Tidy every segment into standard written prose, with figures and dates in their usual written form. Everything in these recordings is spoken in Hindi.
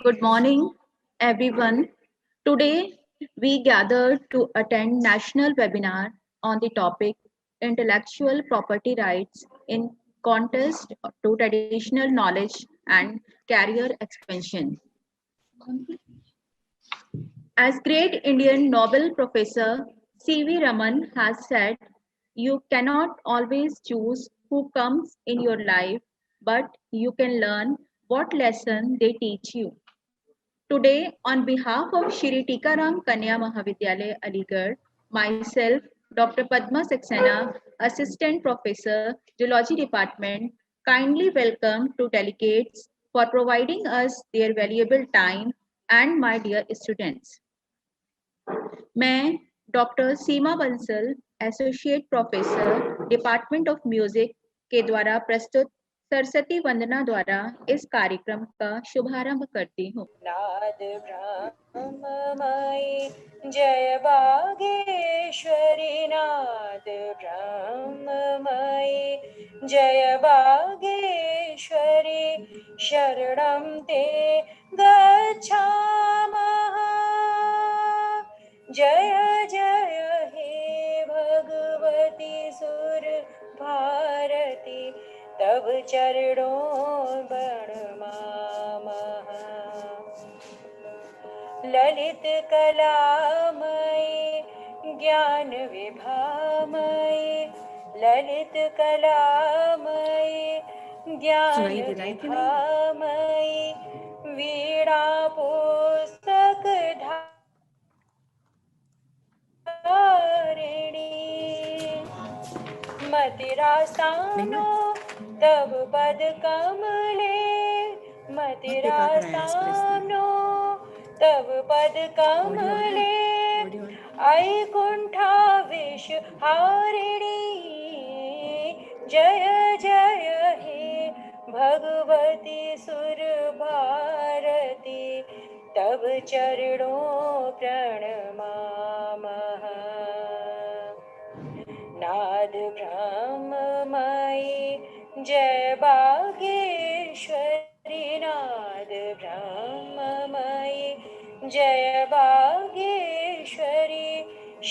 Good morning, everyone. Today, we gathered to attend national webinar on the topic intellectual property rights in contest to traditional knowledge and career expansion. As great Indian Nobel professor C.V. Raman has said, you cannot always choose who comes in your life, but you can learn what lesson they teach you. Today, on behalf of Shri Tikaram Kanya Mahavidyalaya Aligarh, myself, Dr. Padma Saxena, Assistant Professor, Geology Department, kindly welcome to delegates for providing us their valuable time and my dear students. मैं doctor Seema Bansal associate professor department of music के द्वारा प्रस्तुत सरस्वती वंदना द्वारा इस कार्यक्रम का शुभारंभ करती हूँ। नाद ब्रह्ममयी जय बागेश्वरी नाद ब्रह्ममयी जय बागेश्वरी शरणं ते गच्छामः जय जय हे भगवती सुर भारती तब चरणों प्रणमामः ललित कलामयी ज्ञान विभामयी ललित कलामयी ज्ञान विभामयी वीणा पुस्तक धारिणी मतिरा सानो तब पद कमले मतिरा सानो तब पद कमले ऐकुंठावेश हारिणी जय जय हे भगवती सुर भारती तब चरणों प्रणमामः नाद ब्रह्ममयी जय बागेश्वरी नाद ब्रह्ममयी जय बागेश्वरी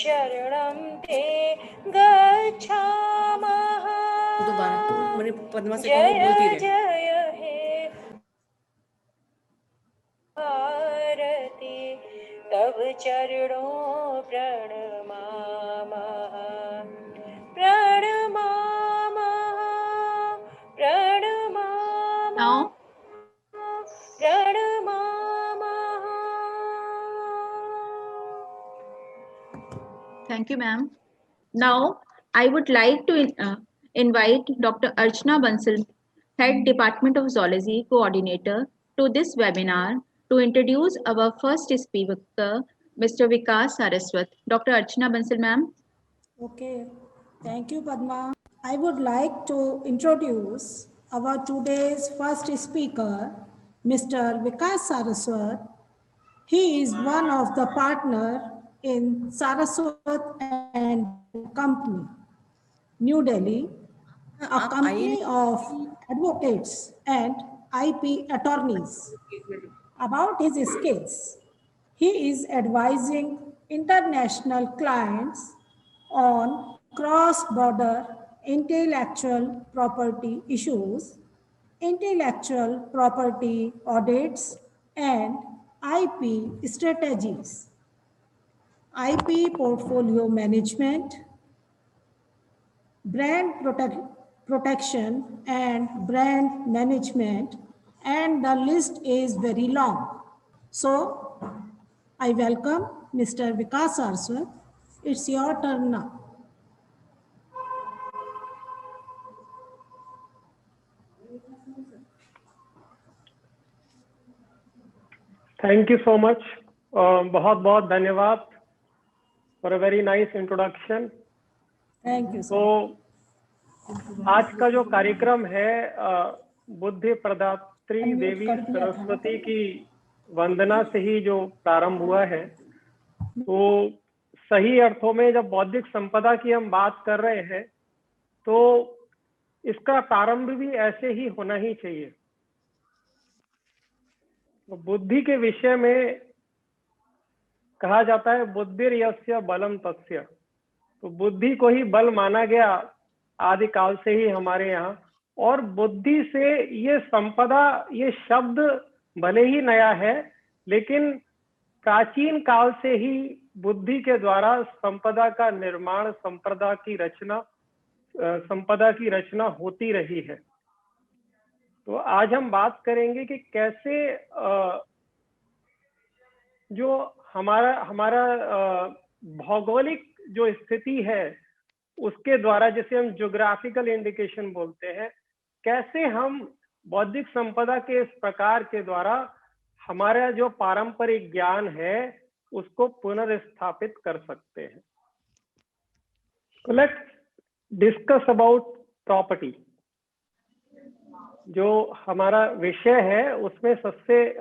शरणं ते गच्छामः जय जय हे भारती तब चरणों प्रणमामः प्रणमामः प्रणमामः Now, प्रणमामः thank you, ma'am. Now, I would like to invite Dr. Archana Bansal, Head Department of Zoology Coordinator, to this webinar to introduce our first speaker, Mr. Vikas Saraswat. Dr. Archana Bansal, ma'am. Okay, thank you, Padma. I would like to introduce our today's first speaker, Mr. Vikas Saraswat. He is one of the partner in Saraswat and Company, New Delhi, a company of advocates and IP attorneys. About his skills, he is advising international clients on cross-border intellectual property issues, intellectual property audits, and IP strategies, IP portfolio management, brand protection and brand management, and the list is very long. So I welcome Mr. Vikas Saraswat. It's your turn now. Thank you so much. बहुत बहुत धन्यवाद for a very nice introduction. Thank you, sir. तो आज का जो कार्यक्रम है बुद्धि प्रदात्री देवी सरस्वती की वंदना से ही जो प्रारंभ हुआ है, तो सही अर्थों में जब बौद्धिक संपदा की हम बात कर रहे हैं तो इसका प्रारंभ भी ऐसे ही होना ही चाहिए। तो बुद्धि के विषय में कहा जाता है बुद्धिर यस्य बलम तस्य। तो बुद्धि को ही बल माना गया आदि काल से ही हमारे यहाँ। और बुद्धि से ये संपदा, ये शब्द भले ही नया है, लेकिन प्राचीन काल से ही बुद्धि के द्वारा संपदा का निर्माण, संपदा की रचना होती रही है। तो आज हम बात करेंगे कि कैसे जो हमारा भौगोलिक जो स्थिति है उसके द्वारा, जिसे हम ज्योग्राफिकल इंडिकेशन बोलते हैं, कैसे हम बौद्धिक संपदा के इस प्रकार के द्वारा हमारा जो पारंपरिक ज्ञान है उसको पुनर्स्थापित कर सकते हैं। तो लेट्स डिस्कस अबाउट प्रॉपर्टी। जो हमारा विषय है उसमें सबसे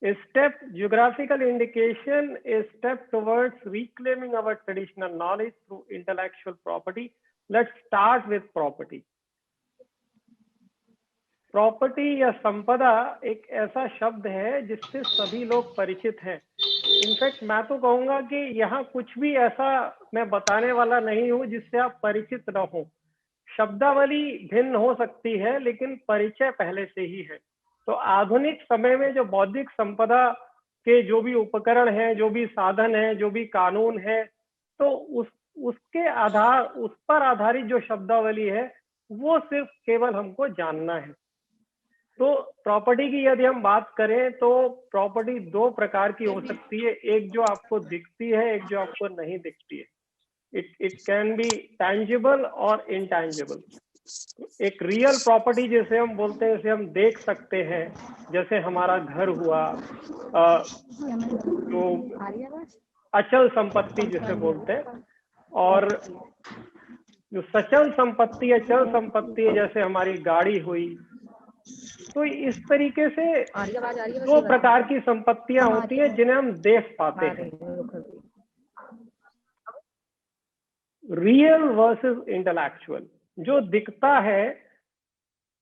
step geographical indication is step towards reclaiming our traditional knowledge through intellectual property. Let's start with property. Property या संपदा एक ऐसा शब्द है जिससे सभी लोग परिचित हैं। इनफैक्ट मैं तो कहूंगा कि यहाँ कुछ भी ऐसा मैं बताने वाला नहीं हूँ जिससे आप परिचित न हो। शब्दावली भिन्न हो सकती है लेकिन परिचय पहले से ही है। तो आधुनिक समय में जो बौद्धिक संपदा के जो भी उपकरण हैं, जो भी साधन हैं, जो भी कानून है, तो उसके आधार, उस पर आधारित जो शब्दावली है वो सिर्फ केवल हमको जानना है। तो प्रॉपर्टी की यदि हम बात करें तो प्रॉपर्टी दो प्रकार की हो सकती है, एक जो आपको दिखती है, एक जो आपको नहीं दिखती है। इट कैन बी टैंजिबल और इनटैंजिबल। एक रियल प्रॉपर्टी जैसे हम बोलते हैं, जैसे हम देख सकते हैं, जैसे हमारा घर हुआ, जो अचल संपत्ति जिसे बोलते हैं, और जो सचल संपत्ति, अचल संपत्ति है, जैसे हमारी गाड़ी हुई। तो इस तरीके से दो प्रकार की संपत्तियां होती है जिन्हें हम देख पाते हैं, रियल वर्सेस इंटेलेक्चुअल। जो दिखता है,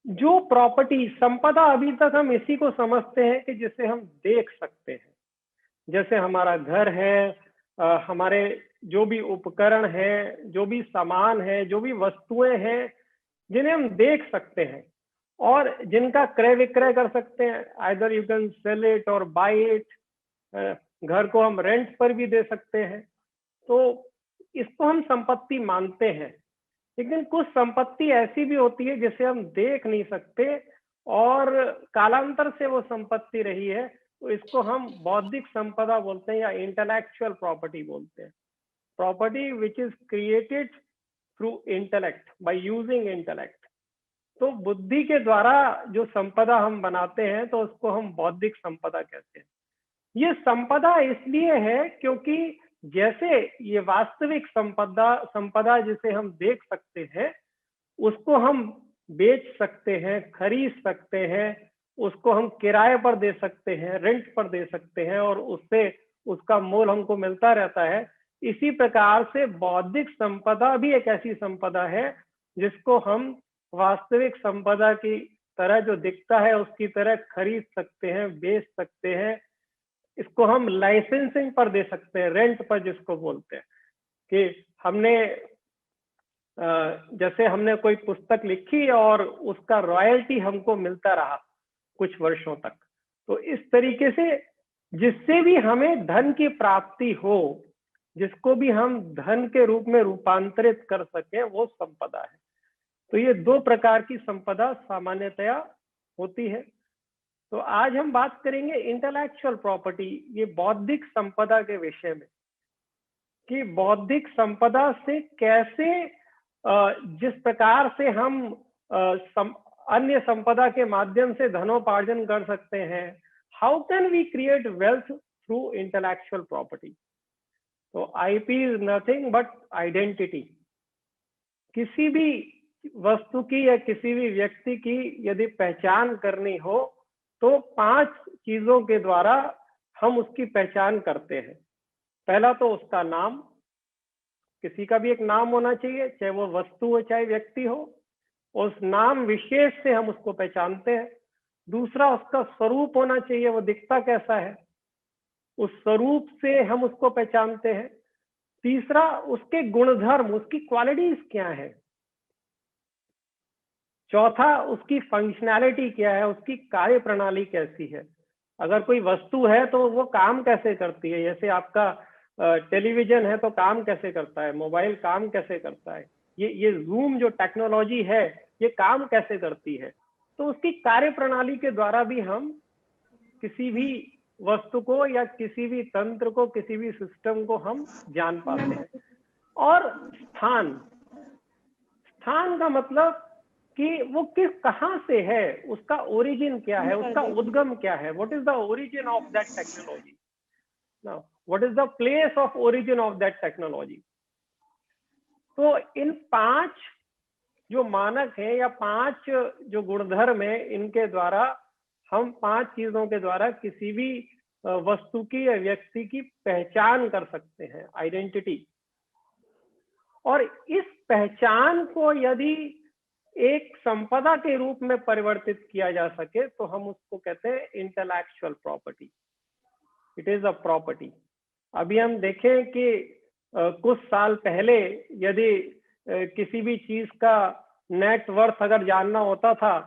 जो प्रॉपर्टी संपदा, अभी तक हम इसी को समझते हैं कि जिसे हम देख सकते हैं। जैसे हमारा घर है, हमारे जो भी उपकरण है, जो भी सामान है, जो भी वस्तुएं हैं जिन्हें हम देख सकते हैं और जिनका क्रय विक्रय कर सकते हैं। Either you can sell it और बाय इट। घर को हम रेंट पर भी दे सकते हैं। तो इसको हम संपत्ति मानते हैं। लेकिन कुछ संपत्ति ऐसी भी होती है जिसे हम देख नहीं सकते और कालांतर से वो संपत्ति रही है, तो इसको हम बौद्धिक संपदा बोलते हैं या इंटेलेक्चुअल प्रॉपर्टी बोलते हैं। Property which is created through intellect, by using intellect. तो बुद्धि के द्वारा जो संपदा हम बनाते हैं तो उसको हम बौद्धिक संपदा कहते हैं। ये संपदा इसलिए है क्योंकि जैसे ये वास्तविक संपदा जिसे हम देख सकते हैं, उसको हम बेच सकते हैं, खरीद सकते हैं, उसको हम किराए पर दे सकते हैं, रेंट पर दे सकते हैं और उससे उसका मोल हमको मिलता रहता है। इसी प्रकार से बौद्धिक संपदा भी एक ऐसी संपदा है जिसको हम वास्तविक संपदा की तरह, जो दिखता है उसकी तरह खरीद सकते हैं, बेच सकते हैं। इसको हम लाइसेंसिंग पर दे सकते हैं, रेंट पर जिसको बोलते हैं। कि हमने जैसे हमने कोई पुस्तक लिखी और उसका रॉयल्टी हमको मिलता रहा कुछ वर्षों तक। तो इस तरीके से जिससे भी हमें धन की प्राप्ति हो, जिसको भी हम धन के रूप में रूपांतरित कर सके, वो संपदा है। तो ये दो प्रकार की संपदा सामान्यतया होती है। तो आज हम बात करेंगे इंटेलेक्चुअल प्रॉपर्टी, ये बौद्धिक संपदा के विषय में, कि बौद्धिक संपदा से कैसे, जिस प्रकार से हम अन्य संपदा के माध्यम से धनोपार्जन कर सकते हैं, how can we create wealth through intellectual property. तो IP is nothing but identity. किसी भी वस्तु की या किसी भी व्यक्ति की यदि पहचान करनी हो तो 5 चीजों के द्वारा हम उसकी पहचान करते हैं। पहला तो उसका नाम, किसी का भी एक नाम होना चाहिए, चाहे वो वस्तु हो चाहे व्यक्ति हो। उस नाम विशेष से हम उसको पहचानते हैं। दूसरा उसका स्वरूप होना चाहिए, वो दिखता कैसा है, उस स्वरूप से हम उसको पहचानते हैं। तीसरा उसके गुणधर्म, उसकी क्वालिटीज क्या है। चौथा उसकी फंक्शनैलिटी क्या है, उसकी कार्य प्रणाली कैसी है। अगर कोई वस्तु है तो वो काम कैसे करती है, जैसे आपका टेलीविजन है तो काम कैसे करता है, मोबाइल काम कैसे करता है, ये जूम जो टेक्नोलॉजी है ये काम कैसे करती है। तो उसकी कार्य प्रणाली के द्वारा भी हम किसी भी वस्तु को या किसी भी तंत्र को, किसी भी सिस्टम को हम जान पाते हैं। और स्थान, स्थान का मतलब कि वो कहाँ से है, उसका ओरिजिन क्या है, उसका उद्गम क्या है, what is the origin of that technology, now what is the place of origin of that technology. तो इन 5 जो मानक है या 5 जो गुणधर्म है, इनके द्वारा हम 5 चीजों के द्वारा किसी भी वस्तु की या व्यक्ति की पहचान कर सकते हैं, आइडेंटिटी। और इस पहचान को यदि एक संपदा के रूप में परिवर्तित किया जा सके तो हम उसको कहते हैं intellectual property. It is a property. अभी हम देखें कि कुछ साल पहले यदि किसी भी चीज का नेट वर्थ अगर जानना होता था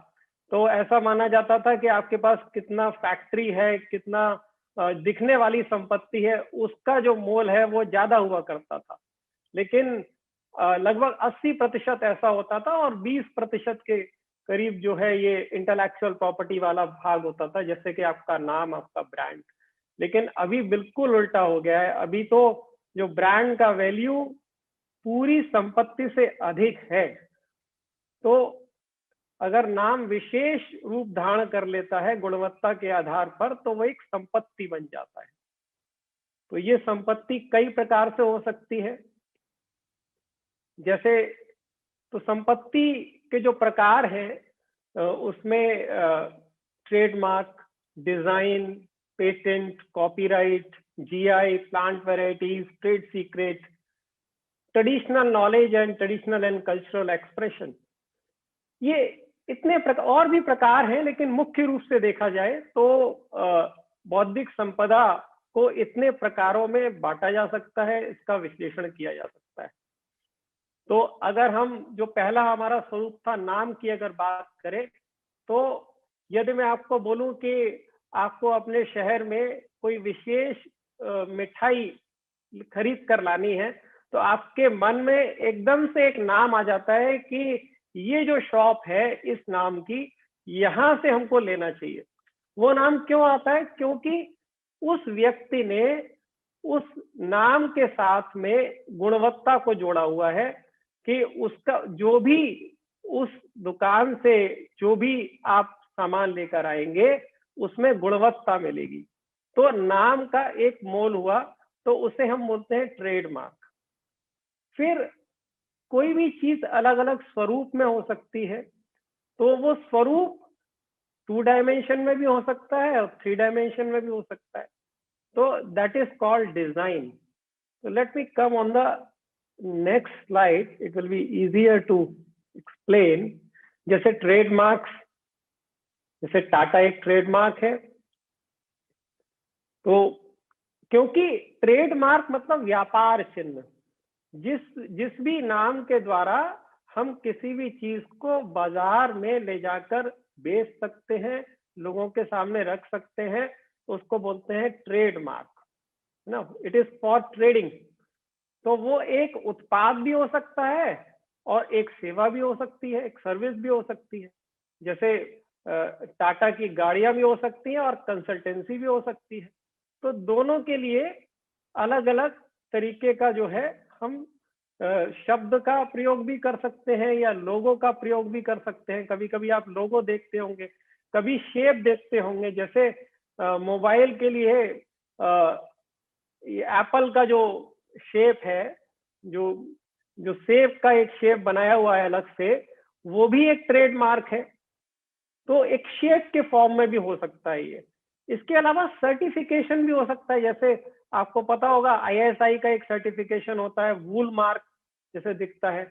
तो ऐसा माना जाता था कि आपके पास कितना फैक्ट्री है, कितना दिखने वाली संपत्ति है, उसका जो मोल है वो ज्यादा हुआ करता था। लेकिन लगभग 80% ऐसा होता था और 20% के करीब जो है ये इंटेलेक्चुअल प्रॉपर्टी वाला भाग होता था, जैसे कि आपका नाम, आपका ब्रांड। लेकिन अभी बिल्कुल उल्टा हो गया है। अभी तो जो ब्रांड का वैल्यू पूरी संपत्ति से अधिक है। तो अगर नाम विशेष रूप धारण कर लेता है गुणवत्ता के आधार पर तो वो एक संपत्ति बन जाता है। तो ये संपत्ति कई प्रकार से हो सकती है। जैसे तो संपत्ति के जो प्रकार हैं उसमें trademark, design, patent, copyright, GI, plant varieties, trade secret, traditional knowledge and traditional and cultural expression, ये इतने और भी प्रकार हैं। लेकिन मुख्य रूप से देखा जाए तो बौद्धिक संपदा को इतने प्रकारों में बांटा जा सकता है, इसका विश्लेषण किया जा सकता है। तो अगर हम जो पहला हमारा स्वरूप था नाम की अगर बात करें, तो यदि मैं आपको बोलूं कि आपको अपने शहर में कोई विशेष मिठाई खरीद कर लानी है तो आपके मन में एकदम से एक नाम आ जाता है कि ये जो शॉप है इस नाम की, यहाँ से हमको लेना चाहिए। वो नाम क्यों आता है? क्योंकि उस व्यक्ति ने उस नाम के साथ में गुणवत्ता को जोड़ा हुआ है कि उसका जो भी उस दुकान से जो भी आप सामान लेकर आएंगे उसमें गुणवत्ता मिलेगी। तो नाम का एक मोल हुआ, तो उसे हम बोलते हैं ट्रेडमार्क। फिर कोई भी चीज अलग अलग स्वरूप में हो सकती है, तो वो स्वरूप 2 डायमेंशन में भी हो सकता है और 3 डायमेंशन में भी हो सकता है। तो that is called design. So let me come on the next slide. It will be easier to explain. जैसे ट्रेडमार्क्स, जैसे टाटा एक ट्रेडमार्क है। तो क्योंकि ट्रेडमार्क मतलब व्यापार चिन्ह, जिस भी नाम के द्वारा हम किसी भी चीज को बाजार में ले जाकर बेच सकते हैं, लोगों के सामने रख सकते हैं, उसको बोलते हैं ट्रेडमार्क ना। It is for trading. तो वो एक उत्पाद भी हो सकता है और एक सेवा भी हो सकती है, एक सर्विस भी हो सकती है। जैसे टाटा की गाड़ियां भी हो सकती हैं और कंसल्टेंसी भी हो सकती है। तो दोनों के लिए अलग अलग तरीके का जो है हम शब्द का प्रयोग भी कर सकते हैं या लोगो का प्रयोग भी कर सकते हैं। कभी कभी आप लोगो देखते होंगे, कभी शेप देखते होंगे। जैसे मोबाइल के लिए एप्पल का जो शेप है, जो सेब का एक शेप बनाया हुआ है अलग से, वो भी एक ट्रेडमार्क है। तो एक शेप के फॉर्म में भी हो सकता है ये। इसके अलावा सर्टिफिकेशन भी हो सकता है। जैसे आपको पता होगा ISI का एक सर्टिफिकेशन होता है, वूल मार्क जैसे दिखता है।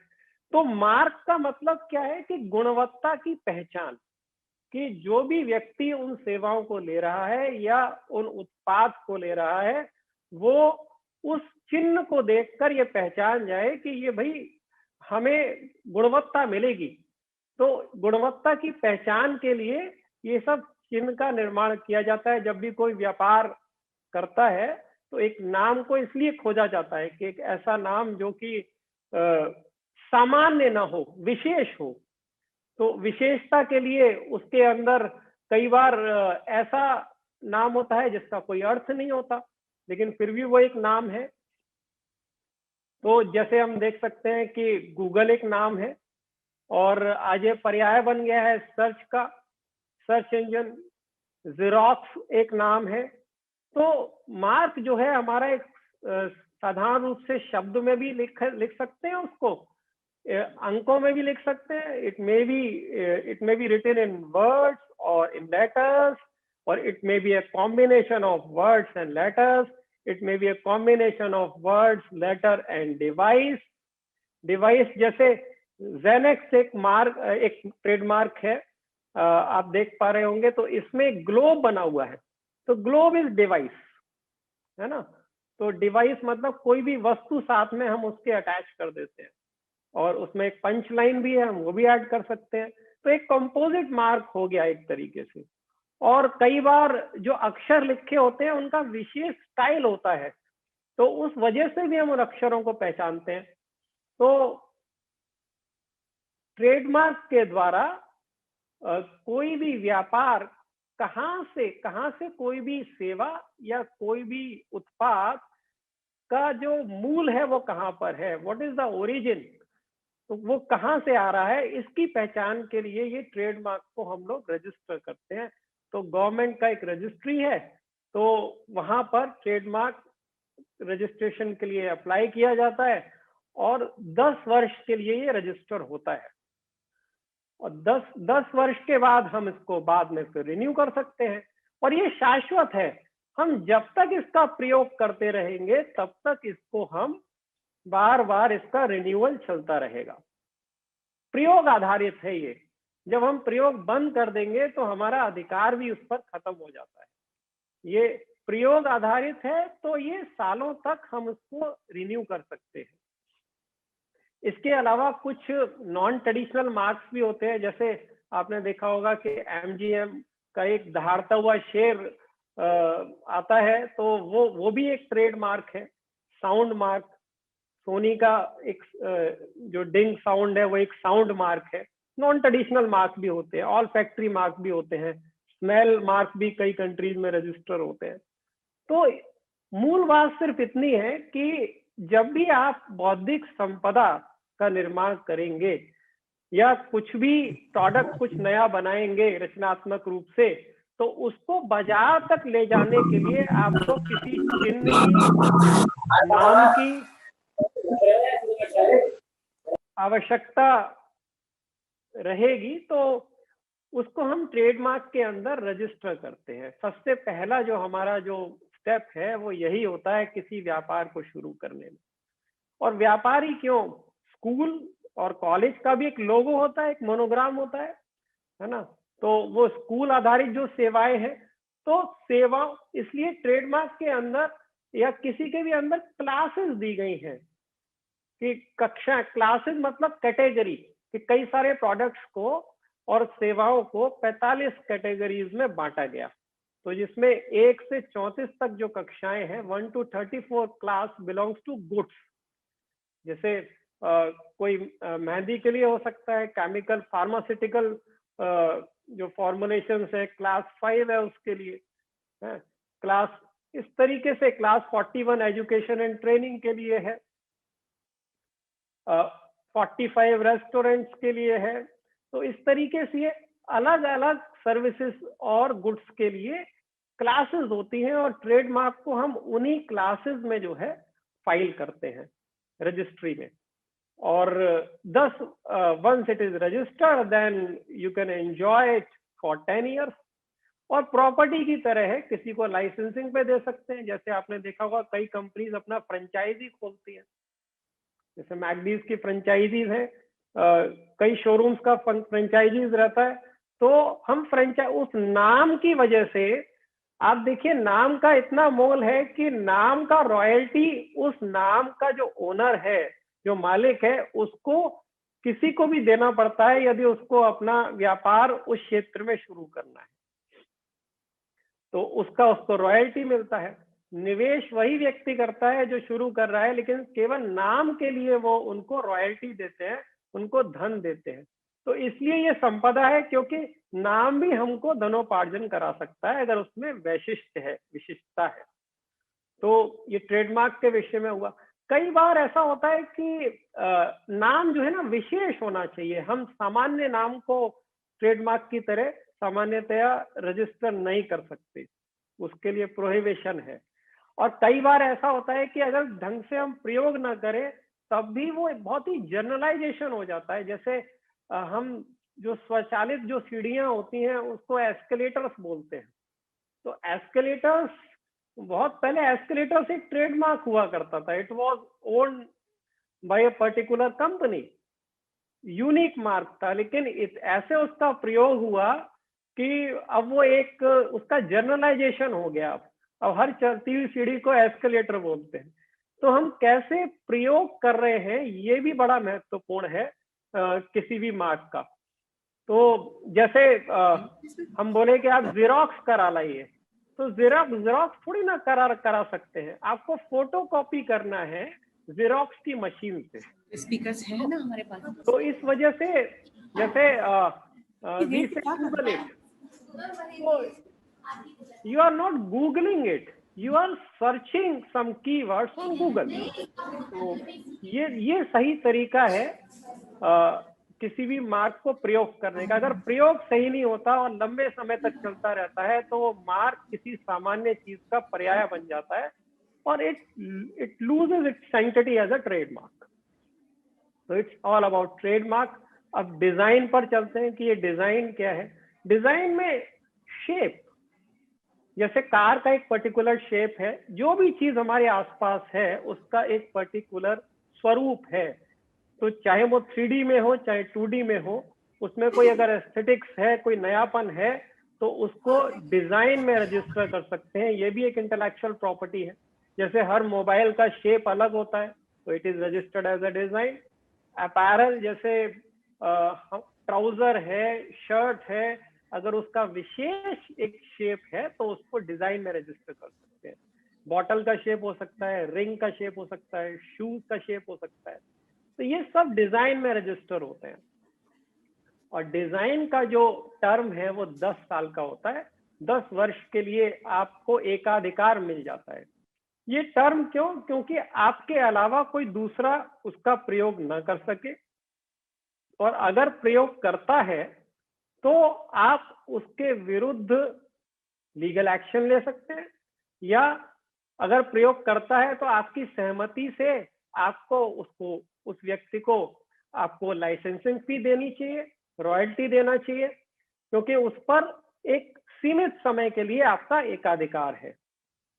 तो मार्क का मतलब क्या है कि गुणवत्ता की पहचान, कि जो भी व्यक्ति उन सेवाओं को ले रहा है या उन उत्पाद को ले रहा है, वो उस चिन्ह को देखकर ये पहचान जाए कि ये भाई हमें गुणवत्ता मिलेगी। तो गुणवत्ता की पहचान के लिए ये सब चिन्ह का निर्माण किया जाता है। जब भी कोई व्यापार करता है तो एक नाम को इसलिए खोजा जाता है कि एक ऐसा नाम जो कि सामान्य ना हो, विशेष हो। तो विशेषता के लिए उसके अंदर कई बार ऐसा नाम होता है जिसका कोई अर्थ नहीं होता, लेकिन फिर भी वो एक नाम है। तो जैसे हम देख सकते हैं कि गूगल एक नाम है और आज ये पर्याय बन गया है सर्च का, सर्च इंजन। ज़ेरॉक्स एक नाम है। तो मार्क जो है हमारा एक साधारण रूप से शब्द में भी लिख सकते हैं, उसको अंकों में भी लिख सकते हैं। It may be written in words और इन लेटर्स, और it may be a combination of words and letters, it may be a combination of words, letter and device. Device जैसे ज़ेनेक्स एक ट्रेडमार्क है, आप देख पा रहे होंगे। तो इसमें ग्लोब बना हुआ है, तो ग्लोब इज डिवाइस, है ना। तो डिवाइस मतलब कोई भी वस्तु साथ में हम उसके अटैच कर देते हैं, और उसमें एक पंच लाइन भी है, हम वो भी ऐड कर सकते हैं। तो एक कंपोजिट मार्क हो गया एक तरीके से। और कई बार जो अक्षर लिखे होते हैं उनका विशेष स्टाइल होता है, तो उस वजह से भी हम उन अक्षरों को पहचानते हैं। तो ट्रेडमार्क के द्वारा कोई भी व्यापार कहाँ से कोई भी सेवा या कोई भी उत्पाद का जो मूल है वो कहाँ पर है, व्हाट इज द ओरिजिन, तो वो कहाँ से आ रहा है, इसकी पहचान के लिए ये ट्रेडमार्क को हम लोग रजिस्टर करते हैं। तो गवर्नमेंट का एक रजिस्ट्री है, तो वहां पर ट्रेडमार्क रजिस्ट्रेशन के लिए अप्लाई किया जाता है, और 10 वर्ष के लिए ये रजिस्टर होता है। और 10 वर्ष के बाद हम इसको बाद में फिर रिन्यू कर सकते हैं। और ये शाश्वत है, हम जब तक इसका प्रयोग करते रहेंगे तब तक इसको हम बार बार इसका रिन्यूअल चलता रहेगा। प्रयोग आधारित है ये। जब हम प्रयोग बंद कर देंगे तो हमारा अधिकार भी उस पर खत्म हो जाता है। ये प्रयोग आधारित है, तो ये सालों तक हम इसको रिन्यू कर सकते हैं। इसके अलावा कुछ नॉन ट्रेडिशनल मार्क्स भी होते हैं, जैसे आपने देखा होगा कि MGM का एक दहाड़ता हुआ शेर आता है, तो वो भी एक ट्रेड मार्क है। साउंड मार्क, सोनी का एक जो डिंग साउंड है वो एक साउंड मार्क है। नॉन ट्रेडिशनल मार्क भी होते हैं, ऑल फैक्ट्री मार्क भी होते हैं, स्मेल मार्क भी कई कंट्रीज में रजिस्टर होते हैं। तो मूल बात सिर्फ इतनी है कि जब भी आप बौद्धिक संपदा का निर्माण करेंगे या कुछ भी प्रोडक्ट कुछ नया बनाएंगे रचनात्मक रूप से, तो उसको बाजार तक ले जाने के लिए आपको किसी चिन्ह की, नाम की आवश्यकता रहेगी। तो उसको हम ट्रेडमार्क के अंदर रजिस्टर करते हैं। सबसे पहला जो हमारा जो स्टेप है वो यही होता है किसी व्यापार को शुरू करने में। और व्यापार ही क्यों, स्कूल और कॉलेज का भी एक लोगो होता है, एक मोनोग्राम होता है ना। तो वो स्कूल आधारित जो सेवाएं हैं, तो सेवा इसलिए ट्रेडमार्क के अंदर या किसी के भी अंदर क्लासेस दी गई हैं कि कक्षा, क्लासेस मतलब कैटेगरी, कि कई सारे प्रोडक्ट्स को और सेवाओं को 45 कैटेगरीज में बांटा गया। तो जिसमें 1 से 34 तक जो कक्षाएं हैं, 1 to 34 class belongs to goods. जैसे कोई मेहंदी के लिए हो सकता है, केमिकल फार्मास्यूटिकल जो फॉर्मुलेशन है क्लास 5 है उसके लिए है। क्लास इस तरीके से क्लास 41 एजुकेशन एंड ट्रेनिंग के लिए है, 45 रेस्टोरेंट्स के लिए है। तो इस तरीके से अलग अलग सर्विसेज और गुड्स के लिए क्लासेस होती हैं, और ट्रेडमार्क को हम उन्हीं क्लासेस में जो है फाइल करते हैं रजिस्ट्री में। और 10 once it is registered then you can enjoy it for 10 years। और प्रॉपर्टी की तरह है, किसी को लाइसेंसिंग पे दे सकते हैं। जैसे आपने देखा होगा कई कंपनीज अपना फ्रेंचाइजी खोलती है, जैसे मैकडीज की फ्रेंचाइजीज है, कई शोरूम्स का फ्रेंचाइजीज रहता है। तो हम फ्रेंचाइज उस नाम की वजह से, आप देखिए नाम का इतना मोल है कि नाम का रॉयल्टी उस नाम का जो ओनर है, जो मालिक है, उसको किसी को भी देना पड़ता है यदि उसको अपना व्यापार उस क्षेत्र में शुरू करना है, तो उसको रॉयल्टी मिलता है। निवेश वही व्यक्ति करता है जो शुरू कर रहा है, लेकिन केवल नाम के लिए वो उनको रॉयल्टी देते हैं, उनको धन देते हैं। तो इसलिए ये संपदा है, क्योंकि नाम भी हमको धनोपार्जन करा सकता है अगर उसमें वैशिष्ट है, विशिष्टता है। तो ये ट्रेडमार्क के विषय में हुआ। कई बार ऐसा होता है कि नाम जो है ना विशेष होना चाहिए। हम सामान्य नाम को ट्रेडमार्क की तरह सामान्यतया रजिस्टर नहीं कर सकते, उसके लिए प्रोहिबिशन है। और कई बार ऐसा होता है कि अगर ढंग से हम प्रयोग ना करें तब भी वो बहुत ही जनरलाइजेशन हो जाता है। जैसे हम जो स्वचालित जो सीढ़ियां होती हैं उसको एस्केलेटर्स बोलते हैं। तो एस्केलेटर्स, बहुत पहले एस्केलेटर्स एक ट्रेडमार्क हुआ करता था। It was owned by a particular company, unique mark था, लेकिन ऐसे उसका प्रयोग हुआ कि अब वो एक उसका जनरलाइजेशन हो गया। अब हर चलती हुई सीढ़ी को एस्केलेटर बोलते हैं। तो हम कैसे प्रयोग कर रहे हैं ये भी बड़ा महत्वपूर्ण है किसी भी मार्क का। तो जैसे हम बोले कि आप जेरोक्स करा लाइए, तो जेरोक्स थोड़ी ना करा सकते हैं, आपको फोटो कॉपी करना है जेरोक्स की मशीन से। स्पीकर्स है ना हमारे पास। तो इस वजह से जैसे we say Google it, so you are not googling it, you are searching some keywords on Google. तो ये सही तरीका है किसी भी मार्क को प्रयोग करने का। अगर प्रयोग सही नहीं होता और लंबे समय तक चलता रहता है तो वो मार्क किसी सामान्य चीज का पर्याय बन जाता है और it loses its sanctity as a trademark. तो इट्स ऑल अबाउट ट्रेडमार्क। अब डिजाइन पर चलते हैं कि ये डिजाइन क्या है। डिजाइन में शेप, जैसे कार का एक पर्टिकुलर शेप है, जो भी चीज हमारे आसपास है उसका एक पर्टिकुलर स्वरूप है। तो चाहे वो 3D में हो चाहे 2D में हो, उसमें कोई अगर एस्थेटिक्स है, कोई नयापन है, तो उसको डिजाइन में रजिस्टर कर सकते हैं। ये भी एक इंटेलेक्चुअल प्रॉपर्टी है। जैसे हर मोबाइल का शेप अलग होता है, तो it is registered as a design. Apparel, जैसे ट्राउजर है, शर्ट है, अगर उसका विशेष एक शेप है तो उसको डिजाइन में रजिस्टर कर सकते हैं। बॉटल का शेप हो सकता है, रिंग का शेप हो सकता है, शूज का शेप हो सकता है। तो ये सब डिजाइन में रजिस्टर होते हैं। और डिजाइन का जो टर्म है वो 10 साल का होता है। 10 वर्ष के लिए आपको एकाधिकार मिल जाता है। ये टर्म क्यों? क्योंकि आपके अलावा कोई दूसरा उसका प्रयोग न कर सके, और अगर प्रयोग करता है तो आप उसके विरुद्ध लीगल एक्शन ले सकते हैं, या अगर प्रयोग करता है तो आपकी सहमति से आपको उसको, उस व्यक्ति को आपको लाइसेंसिंग फी देनी चाहिए, रॉयल्टी देना चाहिए, क्योंकि उस पर एक सीमित समय के लिए आपका एकाधिकार है।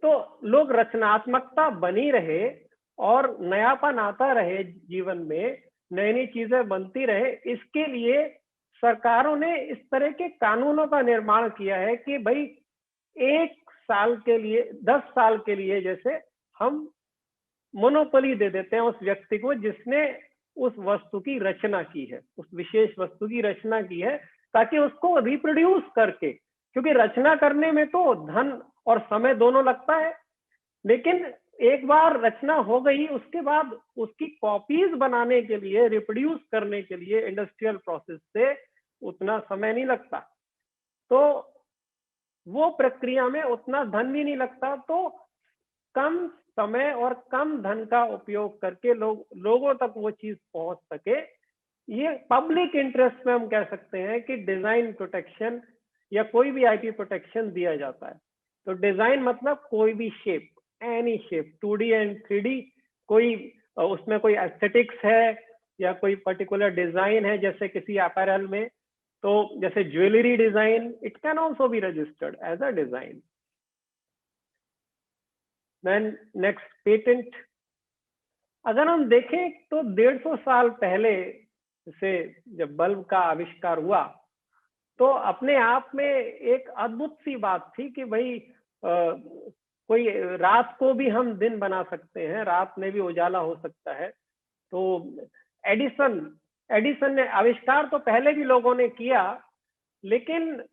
तो लोग रचनात्मकता बनी रहे और नयापन आता रहे जीवन में, नई नई चीजें बनती रहे, इसके लिए सरकारों ने इस तरह के कानूनों का निर्माण किया है कि भाई 1 साल के लिए, 10 साल के लिए जैसे हम मोनोपोली दे देते हैं उस व्यक्ति को जिसने उस वस्तु की रचना की है, उस विशेष वस्तु की रचना की है, ताकि उसको रिप्रोड्यूस करके, क्योंकि रचना करने में तो धन और समय दोनों लगता है, लेकिन एक बार रचना हो गई उसके बाद उसकी कॉपीज बनाने के लिए, रिप्रोड्यूस करने के लिए इंडस्ट्रियल प्रोसेस से उतना समय नहीं लगता। तो वो प्रक्रिया में उतना धन भी नहीं लगता। तो कम समय और कम धन का उपयोग करके लोगों तक वो चीज पहुंच सके, ये पब्लिक इंटरेस्ट में हम कह सकते हैं कि डिजाइन प्रोटेक्शन या कोई भी आईपी प्रोटेक्शन दिया जाता है। तो डिजाइन मतलब कोई भी shape, any shape, 2D and 3D, कोई उसमें कोई एस्थेटिक्स है या कोई पर्टिकुलर डिजाइन है, जैसे किसी अपैरल में, तो जैसे jewellery design, it can also be registered as a design. Then next, patent. अगर हम देखें तो 150 साल पहले से जब बल्ब का आविष्कार हुआ तो अपने आप में एक अद्भुत सी बात थी कि भाई कोई रात को भी हम दिन बना सकते हैं, रात में भी उजाला हो सकता है। तो एडिसन ने आविष्कार तो पहले भी लोगों ने किया, लेकिन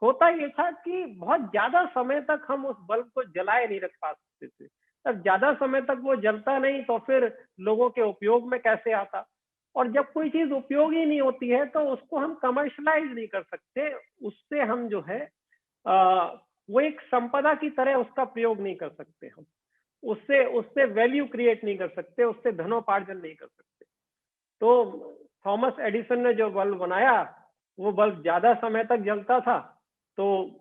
होता ये था कि बहुत ज्यादा समय तक हम उस बल्ब को जलाए नहीं रख पाते थे। तब ज्यादा समय तक वो जलता नहीं तो फिर लोगों के उपयोग में कैसे आता, और जब कोई चीज उपयोगी नहीं होती है तो उसको हम कमर्शलाइज नहीं कर सकते, उससे हम जो है वो एक संपदा की तरह उसका प्रयोग नहीं कर सकते, हम उससे वैल्यू क्रिएट नहीं कर सकते, उससे धनोपार्जन नहीं कर सकते। तो थॉमस एडिसन ने जो बल्ब बनाया, वो बल्ब ज्यादा समय तक जलता था, तो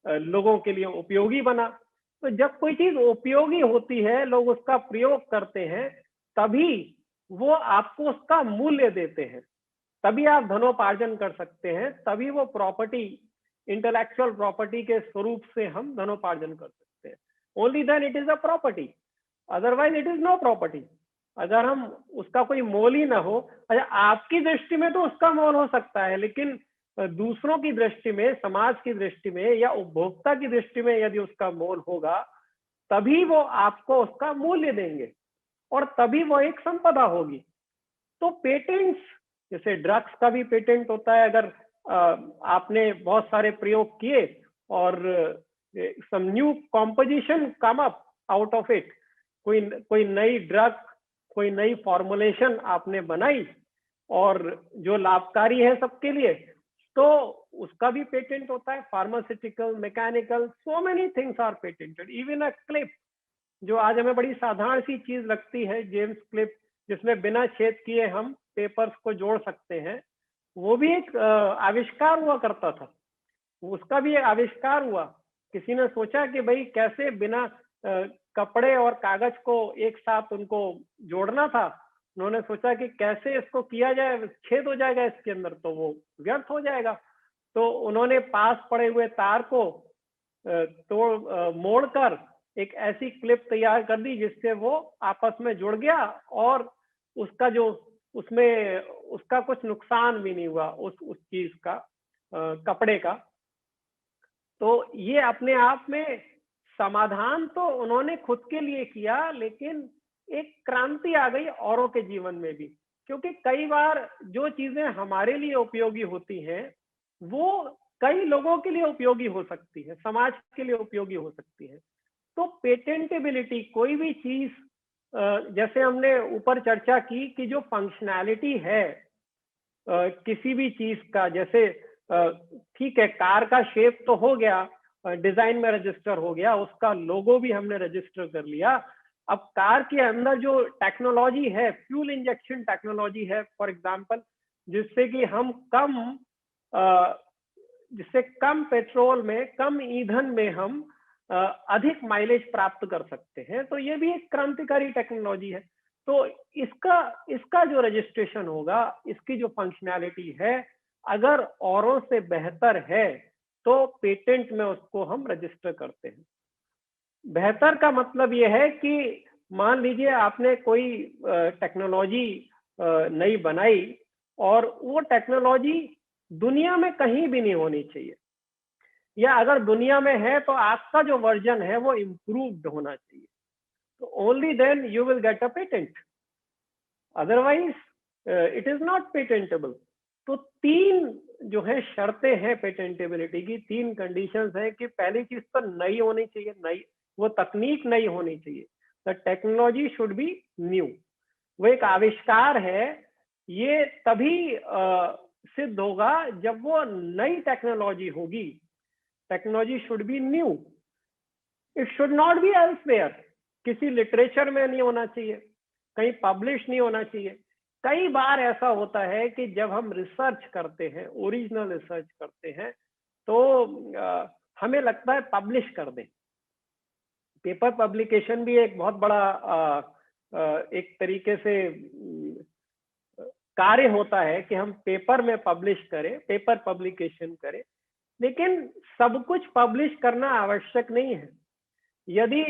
लोगों के लिए उपयोगी बना। तो जब कोई चीज उपयोगी होती है, लोग उसका प्रयोग करते हैं, तभी वो आपको उसका मूल्य देते हैं, तभी आप धनोपार्जन कर सकते हैं, तभी वो प्रॉपर्टी, इंटेलेक्चुअल प्रॉपर्टी के स्वरूप से हम धनोपार्जन कर सकते हैं। Only then it is a property, otherwise it is no property. अगर हम उसका कोई मोल ही ना हो, अच्छा आपकी दृष्टि में तो उसका मोल हो सकता है, लेकिन दूसरों की दृष्टि में, समाज की दृष्टि में या उपभोक्ता की दृष्टि में यदि उसका मोल होगा, तभी वो आपको उसका मूल्य देंगे और तभी वो एक संपदा होगी। तो पेटेंट्स, जैसे ड्रग्स का भी पेटेंट होता है, अगर आपने बहुत सारे प्रयोग किए और some new composition come up out of it, कोई नई ड्रग, कोई नई फॉर्मुलेशन आपने बनाई और जो लाभकारी है सबके लिए, तो उसका भी पेटेंट होता है। Pharmaceutical, mechanical, so many things are patented. Even a clip, जो आज हमें बड़ी साधारण सी चीज लगती है, जेम्स क्लिप, जिसमें बिना छेद किए हम पेपर्स को जोड़ सकते हैं, वो भी एक आविष्कार हुआ करता था, उसका भी आविष्कार हुआ। किसी ने सोचा कि भाई कैसे बिना कपड़े और कागज को एक साथ उनको जोड़ना था, उन्होंने सोचा कि कैसे इसको किया जाए, छेद हो जाएगा इसके अंदर तो वो व्यर्थ हो जाएगा। तो उन्होंने पास पड़े हुए तार को मोड़कर एक ऐसी क्लिप तैयार कर दी जिससे वो आपस में जुड़ गया और उसका जो उसमें उसका कुछ नुकसान भी नहीं हुआ उस चीज का, कपड़े का। तो ये अपने आप में समाधान तो उन्होंने खुद के लिए किया, लेकिन एक क्रांति आ गई औरों के जीवन में भी, क्योंकि कई बार जो चीजें हमारे लिए उपयोगी होती हैं वो कई लोगों के लिए उपयोगी हो सकती है, समाज के लिए उपयोगी हो सकती है। तो पेटेंटेबिलिटी, कोई भी चीज, जैसे हमने ऊपर चर्चा की कि जो फंक्शनैलिटी है किसी भी चीज का, जैसे ठीक है कार का शेप तो हो गया, डिजाइन में रजिस्टर हो गया, उसका लोगो भी हमने रजिस्टर कर लिया। अब कार के अंदर जो टेक्नोलॉजी है, फ्यूल इंजेक्शन टेक्नोलॉजी है फॉर एग्जांपल, जिससे कि हम कम पेट्रोल में, कम ईंधन में हम अधिक माइलेज प्राप्त कर सकते हैं, तो ये भी एक क्रांतिकारी टेक्नोलॉजी है। तो इसका जो रजिस्ट्रेशन होगा, इसकी जो फंक्शनैलिटी है, अगर औरों से बेहतर है तो पेटेंट में उसको हम रजिस्टर करते हैं। बेहतर का मतलब ये है कि मान लीजिए आपने कोई टेक्नोलॉजी नई बनाई और वो टेक्नोलॉजी दुनिया में कहीं भी नहीं होनी चाहिए, या अगर दुनिया में है तो आपका जो वर्जन है वो इम्प्रूव्ड होना चाहिए, तो only then you will get a patent, otherwise it is not patentable. तो 3 जो है शर्तें हैं पेटेंटेबिलिटी की, 3 कंडीशंस हैं कि पहली चीज तो नई होनी चाहिए, नई वो तकनीक नई होनी चाहिए, the technology should be new. वो एक आविष्कार है, ये तभी सिद्ध होगा जब वो नई टेक्नोलॉजी होगी। Technology should be new, it should not be elsewhere, किसी लिटरेचर में नहीं होना चाहिए, कहीं पब्लिश नहीं होना चाहिए। कई बार ऐसा होता है कि जब हम रिसर्च करते हैं, ओरिजिनल रिसर्च करते हैं, तो हमें लगता है पब्लिश कर दें। पेपर पब्लिकेशन भी एक बहुत बड़ा एक तरीके से कार्य होता है कि हम पेपर में पब्लिश करें, पेपर पब्लिकेशन करें, लेकिन सब कुछ पब्लिश करना आवश्यक नहीं है। यदि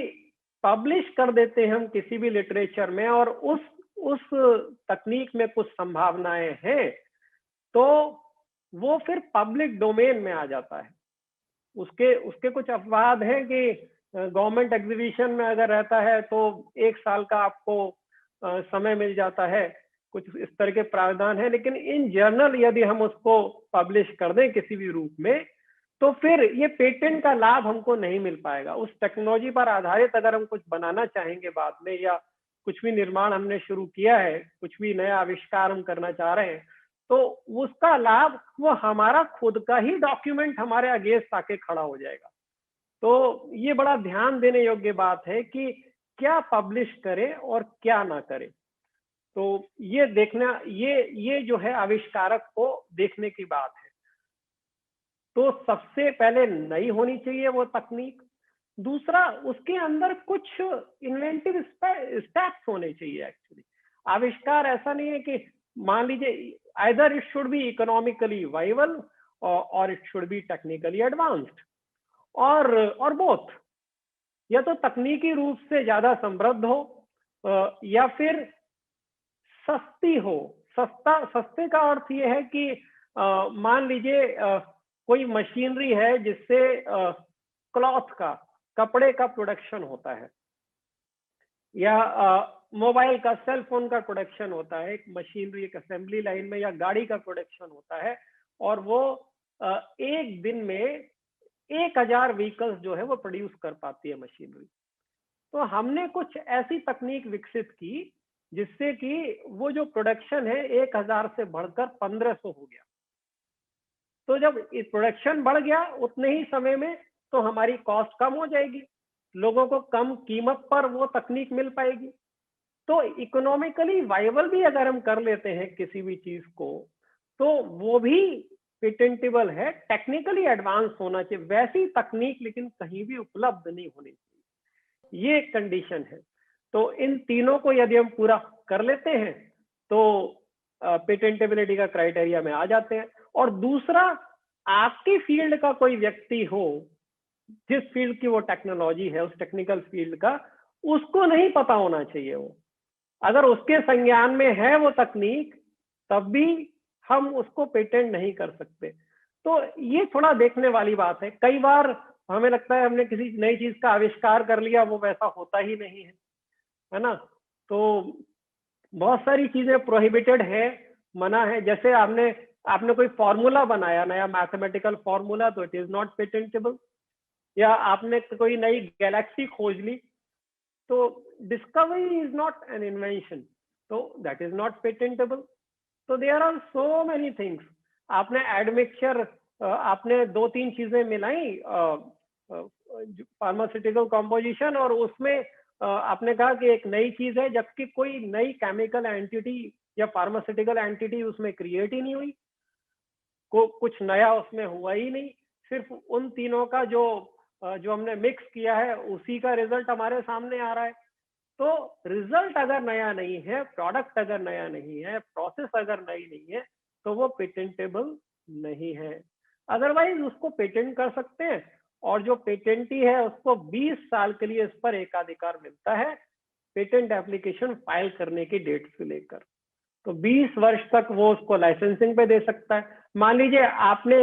पब्लिश कर देते हैं हम किसी भी लिटरेचर में और उस तकनीक में कुछ संभावनाएं हैं, तो वो फिर पब्लिक डोमेन में आ जाता है। उसके कुछ अपवाद हैं कि गवर्नमेंट एग्जीबिशन में अगर रहता है तो 1 साल का आपको समय मिल जाता है, कुछ इस तरह के प्रावधान है। लेकिन इन जनरल यदि हम उसको पब्लिश कर दें किसी भी रूप में, तो फिर ये पेटेंट का लाभ हमको नहीं मिल पाएगा। उस टेक्नोलॉजी पर आधारित अगर हम कुछ बनाना चाहेंगे बाद में, या कुछ भी निर्माण हमने शुरू किया है, कुछ भी नया आविष्कार हम करना चाह रहे हैं, तो उसका लाभ वो हमारा खुद का ही डॉक्यूमेंट हमारे अगेंस्ट आके खड़ा हो जाएगा। तो ये बड़ा ध्यान देने योग्य बात है कि क्या पब्लिश करें और क्या ना करें। तो ये देखना, ये जो है आविष्कारक को देखने की बात है। तो सबसे पहले नई होनी चाहिए वो तकनीक। दूसरा, उसके अंदर कुछ इन्वेंटिव स्टेप्स होने चाहिए। एक्चुअली आविष्कार ऐसा नहीं है कि मान लीजिए either it should be economically viable or it should be technically advanced, or both. या तो तकनीकी रूप से ज्यादा समृद्ध हो, या फिर सस्ती हो। सस्ते का अर्थ ये है कि मान लीजिए कोई मशीनरी है जिससे क्लॉथ का, कपड़े का प्रोडक्शन होता है, या मोबाइल का, सेल फोन का प्रोडक्शन होता है, एक मशीनरी, एक असेंबली लाइन में, या गाड़ी का प्रोडक्शन होता है, और वो एक दिन में 1000 व्हीकल्स जो है वो प्रोड्यूस कर पाती है मशीनरी। तो हमने कुछ ऐसी तकनीक विकसित की जिससे कि वो जो प्रोडक्शन है 1000 से बढ़कर 1500 हो गया। तो जब प्रोडक्शन बढ़ गया उतने ही समय में, तो हमारी कॉस्ट कम हो जाएगी, लोगों को कम कीमत पर वो तकनीक मिल पाएगी। तो इकोनॉमिकली वाइबल भी अगर हम कर लेते हैं किसी भी चीज को, तो वो भी पेटेंटेबल है। टेक्निकली एडवांस होना चाहिए वैसी तकनीक, लेकिन कहीं भी उपलब्ध नहीं होनी चाहिए। ये एक कंडीशन है। तो इन तीनों को यदि हम पूरा कर लेते हैं तो पेटेंटेबिलिटी का क्राइटेरिया में आ जाते हैं। और दूसरा, आपकी फील्ड का कोई व्यक्ति हो, जिस फील्ड की वो टेक्नोलॉजी है, उस टेक्निकल फील्ड का, उसको नहीं पता होना चाहिए। वो अगर उसके संज्ञान में है वो तकनीक, तब भी हम उसको पेटेंट नहीं कर सकते। तो ये थोड़ा देखने वाली बात है। कई बार हमें लगता है हमने किसी नई चीज का आविष्कार कर लिया, वो वैसा होता ही नहीं है ना। तो बहुत सारी चीजें प्रोहिबिटेड है, मना है। जैसे आपने कोई फॉर्मूला बनाया, नया मैथमेटिकल फॉर्मूला, तो इट इज नॉट पेटेंटेबल। या आपने कोई नई गैलेक्सी खोज ली, तो discovery is not an invention, तो दैट इज नॉट पेटेंटेबल। तो there are so many things. आपने एडमिक्सचर, आपने 2-3 चीजें मिलाई, फार्मास्यूटिकल कॉम्पोजिशन, और उसमें आपने कहा कि एक नई चीज है, जबकि कोई नई केमिकल एंटिटी या फार्मास्यूटिकल एंटिटी उसमें क्रिएट ही नहीं हुई, कुछ नया उसमें हुआ ही नहीं। सिर्फ उन तीनों का जो हमने मिक्स किया है, उसी का रिजल्ट हमारे सामने आ रहा है। तो रिजल्ट अगर नया नहीं है, प्रोडक्ट अगर नया नहीं है, प्रोसेस अगर नई नहीं है, तो वो पेटेंटेबल नहीं है। अदरवाइज उसको पेटेंट कर सकते हैं, और जो पेटेंटी है उसको 20 साल के लिए इस पर एकाधिकार मिलता है, पेटेंट एप्लीकेशन फाइल करने की डेट से लेकर। तो 20 वर्ष तक वो उसको लाइसेंसिंग पे दे सकता है। मान लीजिए आपने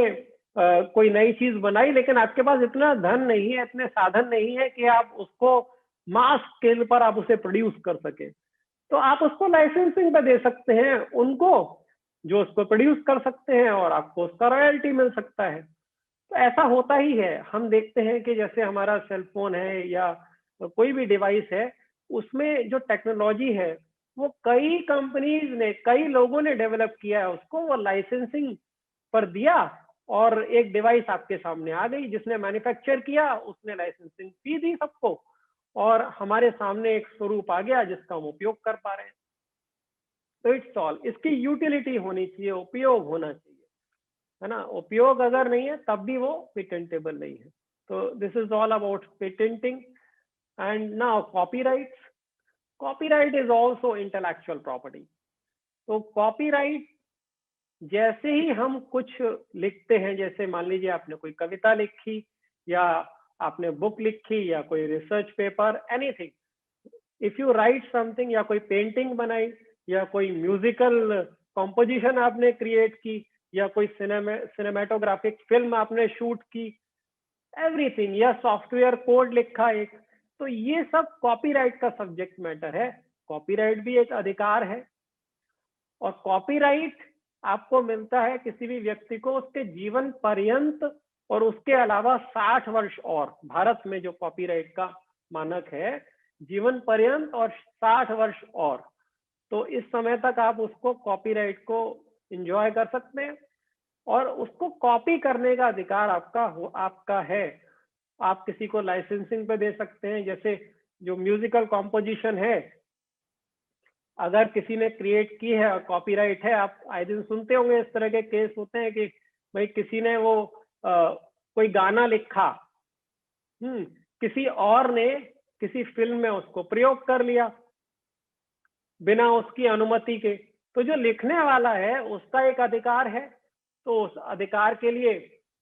कोई नई चीज बनाई, लेकिन आपके पास इतना धन नहीं है, इतने साधन नहीं है कि आप उसको मास स्केल पर आप उसे प्रोड्यूस कर सके, तो आप उसको लाइसेंसिंग पे दे सकते हैं उनको जो उसको प्रोड्यूस कर सकते हैं, और आपको उसका रॉयल्टी मिल सकता है। तो ऐसा होता ही है। हम देखते हैं कि जैसे हमारा सेल फोन है या कोई भी डिवाइस है, उसमें जो टेक्नोलॉजी है वो कई कंपनीज ने, कई लोगों ने डेवलप किया है, उसको वो लाइसेंसिंग पर दिया, और एक डिवाइस आपके सामने आ गई। जिसने मैन्युफैक्चर किया उसने लाइसेंसिंग फी दी सबको, और हमारे सामने एक स्वरूप आ गया जिसका हम उपयोग कर पा रहे हैं। तो इट्स ऑल, इसकी यूटिलिटी होनी चाहिए, उपयोग होना चाहिए, है ना। उपयोग अगर नहीं है तब भी वो पेटेंटेबल नहीं है। तो this is all about patenting. And now copyrights. Copyright is also intellectual property. तो कॉपीराइट, जैसे ही हम कुछ लिखते हैं, जैसे मान लीजिए आपने कोई कविता लिखी, या आपने बुक लिखी, या कोई research paper, anything, if you right something, या कोई पेंटिंग बनाई, या कोई म्यूजिकल कॉम्पोजिशन आपने क्रिएट की, या कोई सिनेमेटोग्राफिक फिल्म आपने शूट की, एवरीथिंग, या सॉफ्टवेयर कोड लिखा एक, तो ये सब कॉपीराइट का सब्जेक्ट मैटर है। कॉपीराइट भी एक अधिकार है, और कॉपीराइट आपको मिलता है किसी भी व्यक्ति को उसके जीवन पर्यंत, और उसके अलावा 60 वर्ष और। भारत में जो कॉपीराइट का मानक है, जीवन पर्यंत और 60 वर्ष और, तो इस समय तक आप उसको कॉपीराइट को एंजॉय कर सकते हैं, और उसको कॉपी करने का अधिकार आपका है। आप किसी को लाइसेंसिंग पे दे सकते हैं। जैसे जो म्यूजिकल कॉम्पोजिशन है, अगर किसी ने क्रिएट की है और कॉपीराइट है, आप आए दिन सुनते होंगे इस तरह के केस होते हैं कि भाई किसी ने वो कोई गाना लिखा, किसी और ने किसी फिल्म में उसको प्रयोग कर लिया बिना उसकी अनुमति के, तो जो लिखने वाला है उसका एक अधिकार है, तो उस अधिकार के लिए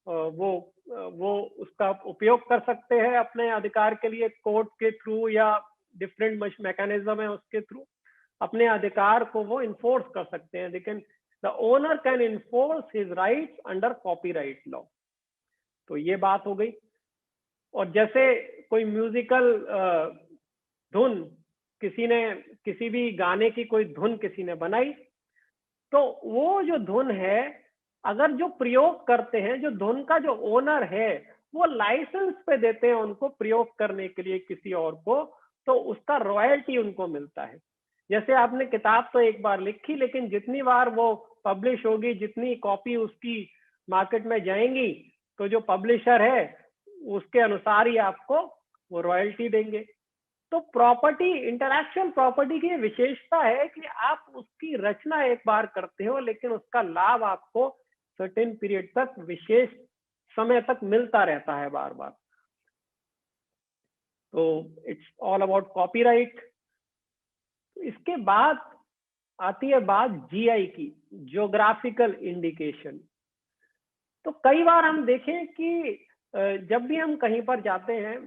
वो उसका उपयोग कर सकते हैं अपने अधिकार के लिए, कोर्ट के थ्रू या डिफरेंट मैकेनिज्म है उसके थ्रू अपने अधिकार को वो इन्फोर्स कर सकते हैं। लेकिन the owner can enforce his rights under copyright law. तो ये बात हो गई। और जैसे कोई म्यूजिकल धुन, किसी ने किसी भी गाने की कोई धुन किसी ने बनाई, तो वो जो धुन है, अगर जो प्रयोग करते हैं, जो धुन का जो ओनर है, वो लाइसेंस पे देते हैं उनको प्रयोग करने के लिए किसी और को, तो उसका रॉयल्टी उनको मिलता है। जैसे आपने किताब तो एक बार लिखी, लेकिन जितनी बार वो पब्लिश होगी, जितनी कॉपी उसकी मार्केट में जाएंगी, तो जो पब्लिशर है उसके अनुसार ही आपको वो रॉयल्टी देंगे। तो प्रॉपर्टी, इंटेलेक्चुअल प्रॉपर्टी की विशेषता है कि आप उसकी रचना एक बार करते हो, लेकिन उसका लाभ आपको सर्टेन पीरियड तक, विशेष समय तक मिलता रहता है बार बार। तो इट्स ऑल अबाउट कॉपीराइट। इसके बाद आती है बात जीआई की, जियोग्राफिकल इंडिकेशन। तो कई बार हम देखें कि जब भी हम कहीं पर जाते हैं,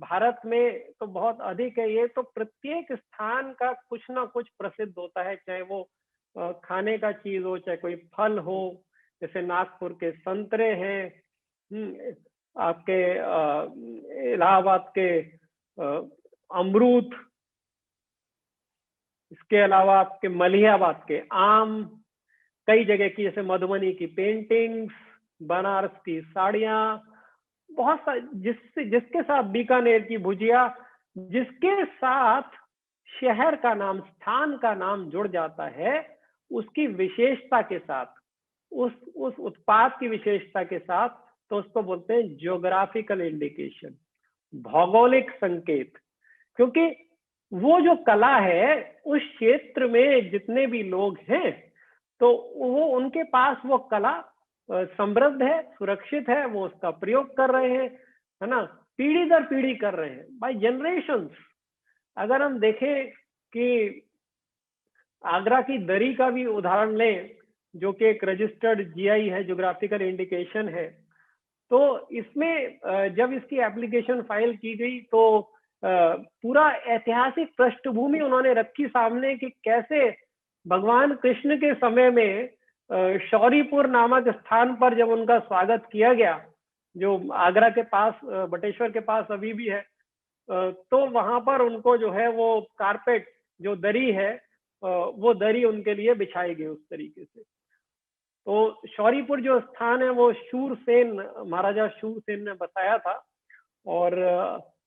भारत में तो बहुत अधिक है ये, तो प्रत्येक स्थान का कुछ ना कुछ प्रसिद्ध होता है, चाहे वो खाने का चीज हो, चाहे कोई फल हो। जैसे नागपुर के संतरे हैं, आपके इलाहाबाद के अमरूद, इसके अलावा आपके मलिहाबाद के आम, कई जगह की जैसे मधुबनी की पेंटिंग्स, बनारस की साड़ियां, बहुत जिसके साथ बीकानेर की भुजिया, जिसके साथ शहर का नाम, स्थान का नाम जुड़ जाता है, उसकी विशेषता के साथ, उस उत्पाद की विशेषता के साथ, तो उसको बोलते हैं जियोग्राफिकल इंडिकेशन, भौगोलिक संकेत। क्योंकि वो जो कला है, उस क्षेत्र में जितने भी लोग हैं, तो वो उनके पास वो कला समृद्ध है, सुरक्षित है, वो उसका प्रयोग कर रहे हैं, है ना, पीढ़ी दर पीढ़ी कर रहे हैं, बाय जनरेशंस। अगर हम देखें कि आगरा की दरी का भी उदाहरण लें, जो कि एक रजिस्टर्ड जीआई है, ज्योग्राफिकल इंडिकेशन है, तो इसमें जब इसकी एप्लीकेशन फाइल की गई, तो पूरा ऐतिहासिक पृष्ठभूमि उन्होंने रखी सामने कि कैसे भगवान कृष्ण के समय में शौरीपुर नामक स्थान पर जब उनका स्वागत किया गया, जो आगरा के पास, बटेश्वर के पास अभी भी है, तो वहां पर उनको जो है वो कारपेट, जो दरी है, वो दरी उनके लिए बिछाई गई उस तरीके से। तो शौरीपुर जो स्थान है वो शूरसेन, महाराजा शूरसेन ने बताया था, और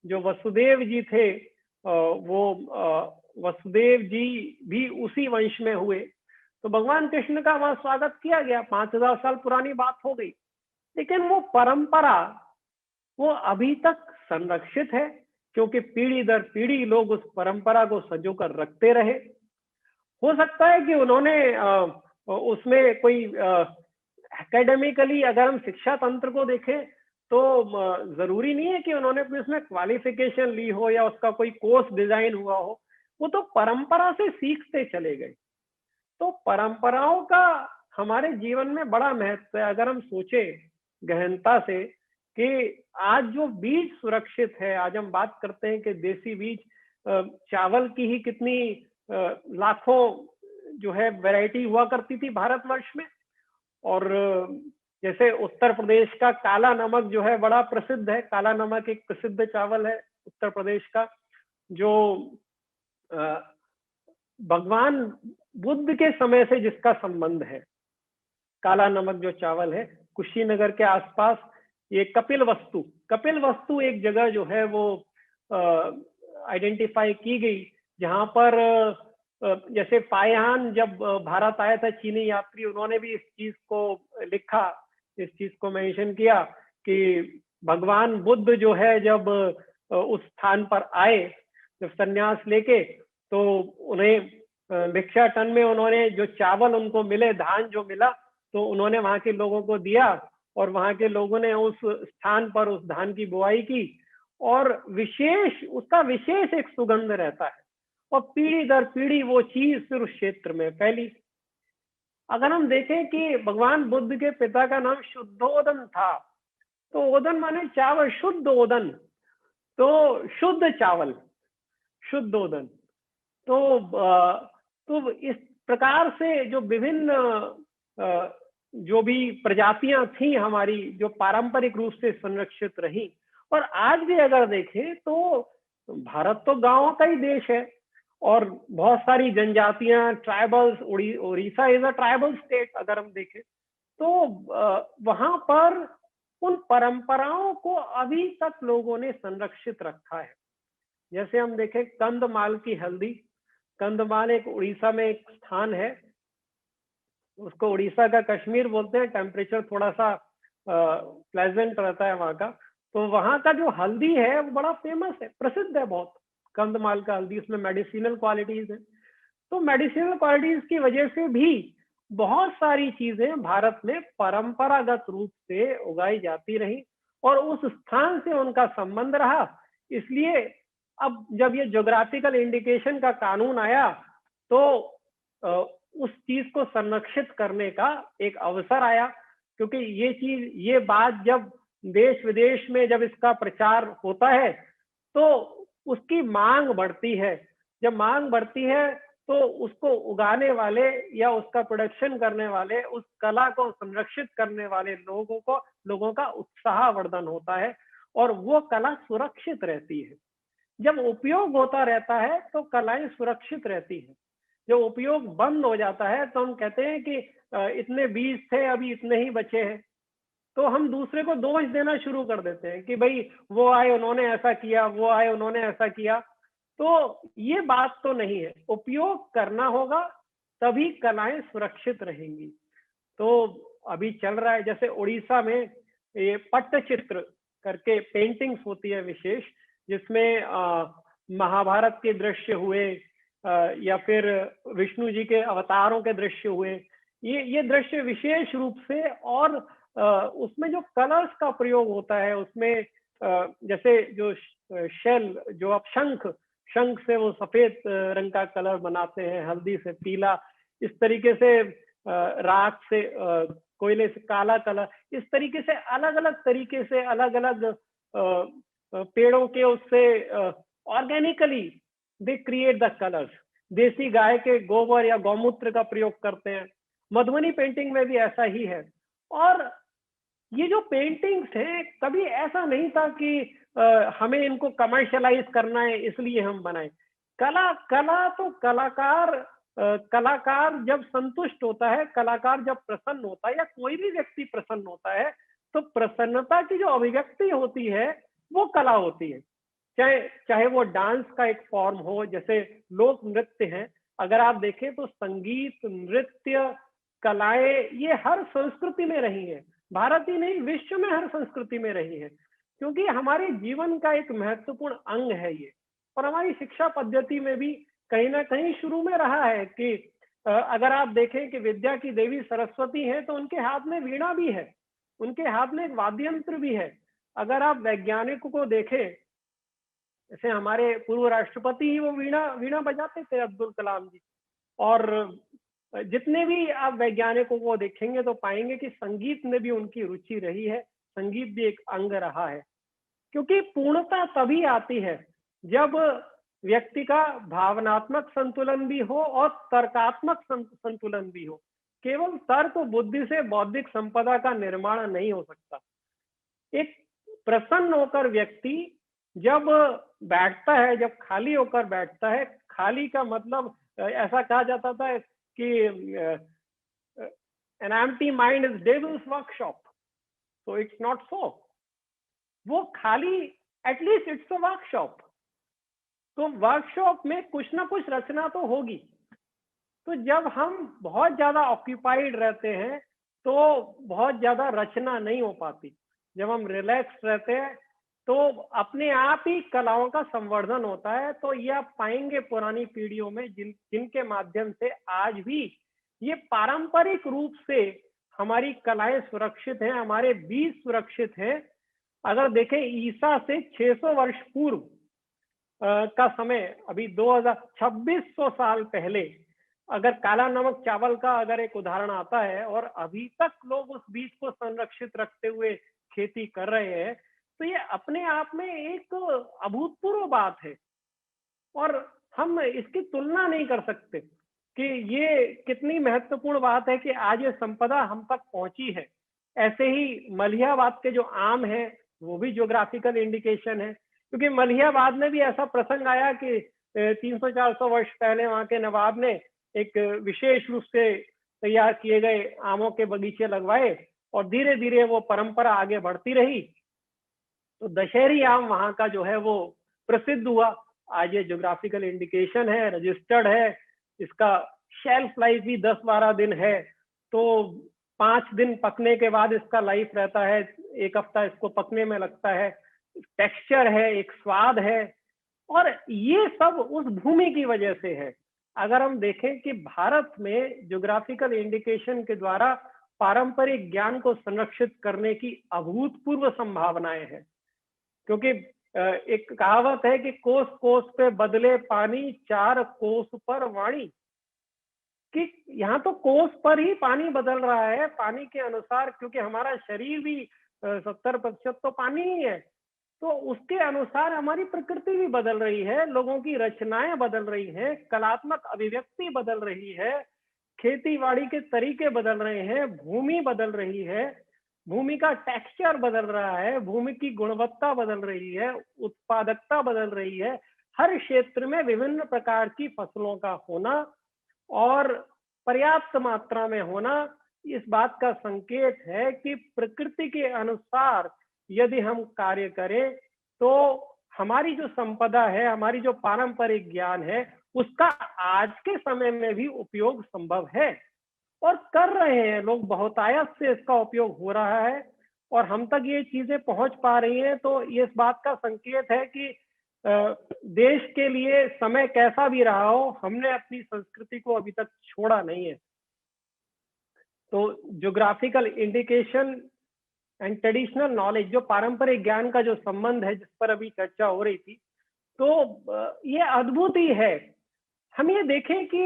जो वसुदेव जी थे, वो वसुदेव जी भी उसी वंश में हुए। तो भगवान कृष्ण का वहां स्वागत किया गया, 5000 साल पुरानी बात हो गई, लेकिन वो परंपरा वो अभी तक संरक्षित है, क्योंकि पीढ़ी दर पीढ़ी लोग उस परंपरा को संजो कर रखते रहे। हो सकता है कि उन्होंने उसमें कोई एकेडमिकली, अगर हम शिक्षा तंत्र को देखें, तो जरूरी नहीं है कि उन्होंने उसमें क्वालिफिकेशन ली हो या उसका कोई कोर्स डिजाइन हुआ हो, वो तो परंपरा से सीखते चले गए। तो परंपराओं का हमारे जीवन में बड़ा महत्व है। अगर हम सोचे गहनता से कि आज जो बीज सुरक्षित है, आज हम बात करते हैं कि देसी बीज, चावल की ही कितनी लाखों जो है वैरायटी हुआ करती थी भारतवर्ष में, और जैसे उत्तर प्रदेश का काला नमक जो है बड़ा प्रसिद्ध है। काला नमक एक प्रसिद्ध चावल है उत्तर प्रदेश का, जो भगवान बुद्ध के समय से जिसका संबंध है। काला नमक जो चावल है, कुशीनगर के आसपास ये कपिल वस्तु एक जगह जो है वो आइडेंटिफाई की गई, जहां पर जैसे पायहान जब भारत आया था चीनी यात्री, उन्होंने भी इस चीज को लिखा, इस चीज को मेंशन किया कि भगवान बुद्ध जो है जब उस स्थान पर आए, जब संन्यास लेके, तो उन्हें भिक्षाटन में उन्होंने जो चावल उनको मिले, धान जो मिला, तो उन्होंने वहां के लोगों को दिया और वहां के लोगों ने उस स्थान पर उस धान की बुआई की और उसका विशेष एक सुगंध रहता है और पीढ़ी दर पीढ़ी वो चीज फिर उस क्षेत्र में फैली। अगर हम देखें कि भगवान बुद्ध के पिता का नाम शुद्धोदन था, तो ओदन माने चावल, शुद्ध ओदन, तो शुद्ध चावल, शुद्ध ओदन। तो इस प्रकार से जो विभिन्न जो भी प्रजातियां थी हमारी, जो पारंपरिक रूप से संरक्षित रही, और आज भी अगर देखें तो भारत तो गांवों का ही देश है और बहुत सारी जनजातियां, tribals, Orissa is a tribal state अगर हम देखें, तो वहां पर उन परंपराओं को अभी तक लोगों ने संरक्षित रखा है। जैसे हम देखें कंधमाल की हल्दी, कंधमाल एक उड़ीसा में एक स्थान है, उसको उड़ीसा का कश्मीर बोलते हैं, टेम्परेचर थोड़ा सा प्लेजेंट रहता है वहाँ का, तो वहाँ का जो हल्दी है वो बड़ा फेमस है, प्रसिद्ध है बहुत, कंधमाल का हल्दी, उसमें मेडिसिनल क्वालिटीज है। तो मेडिसिनल क्वालिटीज की वजह से भी बहुत सारी चीजें भारत में परंपरागत रूप से उगाई जाती रही और उस स्थान से उनका संबंध रहा। इसलिए अब जब ये ज्योग्राफिकल इंडिकेशन का कानून आया तो उस चीज को संरक्षित करने का एक अवसर आया, क्योंकि ये बात जब देश विदेश में जब इसका प्रचार होता है तो उसकी मांग बढ़ती है। जब मांग बढ़ती है तो उसको उगाने वाले या उसका प्रोडक्शन करने वाले, उस कला को संरक्षित करने वाले लोगों का उत्साहवर्धन होता है और वो कला सुरक्षित रहती है। जब उपयोग होता रहता है तो कलाएं सुरक्षित रहती हैं। जब उपयोग बंद हो जाता है तो हम कहते हैं कि इतने बीज थे, अभी इतने ही बचे हैं, तो हम दूसरे को दोष देना शुरू कर देते हैं कि भाई वो आए उन्होंने ऐसा किया, वो आए उन्होंने ऐसा किया। तो ये बात तो नहीं है, उपयोग करना होगा तभी कलाएं सुरक्षित रहेंगी। तो अभी चल रहा है, जैसे उड़ीसा में ये पट्टचित्र करके पेंटिंग्स होती है विशेष, जिसमें महाभारत के दृश्य हुए या फिर विष्णु जी के अवतारों के दृश्य हुए, ये दृश्य विशेष रूप से, और उसमें जो कलर्स का प्रयोग होता है, उसमें जैसे जो शेल, जो आप शंख से वो सफेद रंग का कलर बनाते हैं, हल्दी से पीला, इस तरीके से राख से कोयले से काला कलर, इस तरीके से अलग अलग तरीके से अलग अलग पेड़ों के उससे organically they create the colours. देसी गाय के गोबर या गौमूत्र का प्रयोग करते हैं। मधुबनी पेंटिंग में भी ऐसा ही है। और ये जो पेंटिंग्स हैं, कभी ऐसा नहीं था कि हमें इनको कमर्शियलाइज करना है इसलिए हम बनाए। कला तो कलाकार जब संतुष्ट होता है, कलाकार जब प्रसन्न होता है, या कोई भी व्यक्ति प्रसन्न होता है, तो प्रसन्नता की जो अभिव्यक्ति होती है वो कला होती है। चाहे वो डांस का एक फॉर्म हो, जैसे लोक नृत्य है, अगर आप देखें तो संगीत, नृत्य, कलाएं, ये हर संस्कृति में रही है। भारत ही नहीं, विश्व में हर संस्कृति में रही है, क्योंकि हमारे जीवन का एक महत्वपूर्ण अंग है ये। और हमारी शिक्षा पद्धति में भी कहीं ना कहीं शुरू में रहा है कि अगर आप देखें कि विद्या की देवी सरस्वती है, तो उनके हाथ में वीणा भी है, उनके हाथ में एक वाद्य यंत्र भी है। अगर आप वैज्ञानिकों को देखें, जैसे हमारे पूर्व राष्ट्रपति ही वो वीणा बजाते थे, अब्दुल कलाम जी। और जितने भी आप वैज्ञानिकों को देखेंगे तो पाएंगे कि संगीत में भी उनकी रुचि रही है, संगीत भी एक अंग रहा है। क्योंकि पूर्णता तभी आती है जब व्यक्ति का भावनात्मक संतुलन भी हो और तर्कात्मक संतुलन भी हो। केवल तर्क बुद्धि से बौद्धिक संपदा का निर्माण नहीं हो सकता। एक प्रसन्न होकर व्यक्ति जब बैठता है, जब खाली होकर बैठता है, खाली का मतलब ऐसा कहा जाता था कि an empty mind is devil's workshop, so it's not so। वो खाली एटलीस्ट इट्स अ वर्कशॉप, तो वर्कशॉप में कुछ ना कुछ रचना तो होगी। तो जब हम बहुत ज्यादा ऑक्यूपाइड रहते हैं तो बहुत ज्यादा रचना नहीं हो पाती। जब हम रिलैक्स रहते हैं तो अपने आप ही कलाओं का संवर्धन होता है। तो ये आप पाएंगे पुरानी पीढ़ियों में जिनके माध्यम से आज भी ये पारंपरिक रूप से हमारी कलाएं सुरक्षित हैं, हमारे बीज सुरक्षित हैं। अगर देखें ईसा से 600 वर्ष पूर्व का समय, अभी 2600 साल पहले अगर काला नमक चावल का अगर एक उदाहरण आता है और अभी तक लोग उस बीज को संरक्षित रखते हुए खेती कर रहे हैं, तो ये अपने आप में एक अभूतपूर्व बात है और हम इसकी तुलना नहीं कर सकते कि ये कितनी महत्वपूर्ण बात है कि आज ये संपदा हम तक पहुंची है। ऐसे ही मलिहाबाद के जो आम है वो भी ज्योग्राफिकल इंडिकेशन है, क्योंकि मलिहाबाद में भी ऐसा प्रसंग आया कि 300-400 वर्ष पहले वहां के नवाब ने एक विशेष रूप से तैयार किए गए आमों के बगीचे लगवाए और धीरे धीरे वो परंपरा आगे बढ़ती रही। तो दशहरी आम वहां का जो है वो प्रसिद्ध हुआ। आज ये ज्योग्राफिकल इंडिकेशन है, रजिस्टर्ड है, इसका शेल्फ लाइफ भी 10-12 दिन है। तो 5 दिन पकने के बाद इसका लाइफ रहता है, 1 हफ्ता इसको पकने में लगता है। टेक्सचर है, एक स्वाद है, और ये सब उस भूमि की वजह से है। अगर हम देखें कि भारत में ज्योग्राफिकल इंडिकेशन के द्वारा पारंपरिक ज्ञान को संरक्षित करने की अभूतपूर्व संभावनाएं हैं, क्योंकि एक कहावत है कि कोस कोस पे बदले पानी, 4 कोस पर वाणी, कि यहाँ तो कोस पर ही पानी बदल रहा है, पानी के अनुसार, क्योंकि हमारा शरीर भी 70% तो पानी ही है। तो उसके अनुसार हमारी प्रकृति भी बदल रही है, लोगों की रचनाएं बदल रही हैं, कलात्मक अभिव्यक्ति बदल रही है, खेती-बाड़ी के तरीके बदल रहे हैं, भूमि बदल रही है, भूमि का टेक्सचर बदल रहा है, भूमि की गुणवत्ता बदल रही है, उत्पादकता बदल रही है। हर क्षेत्र में विभिन्न प्रकार की फसलों का होना और पर्याप्त मात्रा में होना इस बात का संकेत है कि प्रकृति के अनुसार यदि हम कार्य करें तो हमारी जो संपदा है, हमारी जो पारंपरिक ज्ञान है, उसका आज के समय में भी उपयोग संभव है और कर रहे हैं लोग। बहुतायत से इसका उपयोग हो रहा है और हम तक ये चीजें पहुंच पा रही हैं। तो ये इस बात का संकेत है कि देश के लिए समय कैसा भी रहा हो, हमने अपनी संस्कृति को अभी तक छोड़ा नहीं है। तो geographical indication and traditional knowledge, जो पारंपरिक ज्ञान का जो संबंध है जिस पर अभी चर्चा हो रही थी, तो ये अद्भुत ही है। हम ये देखें कि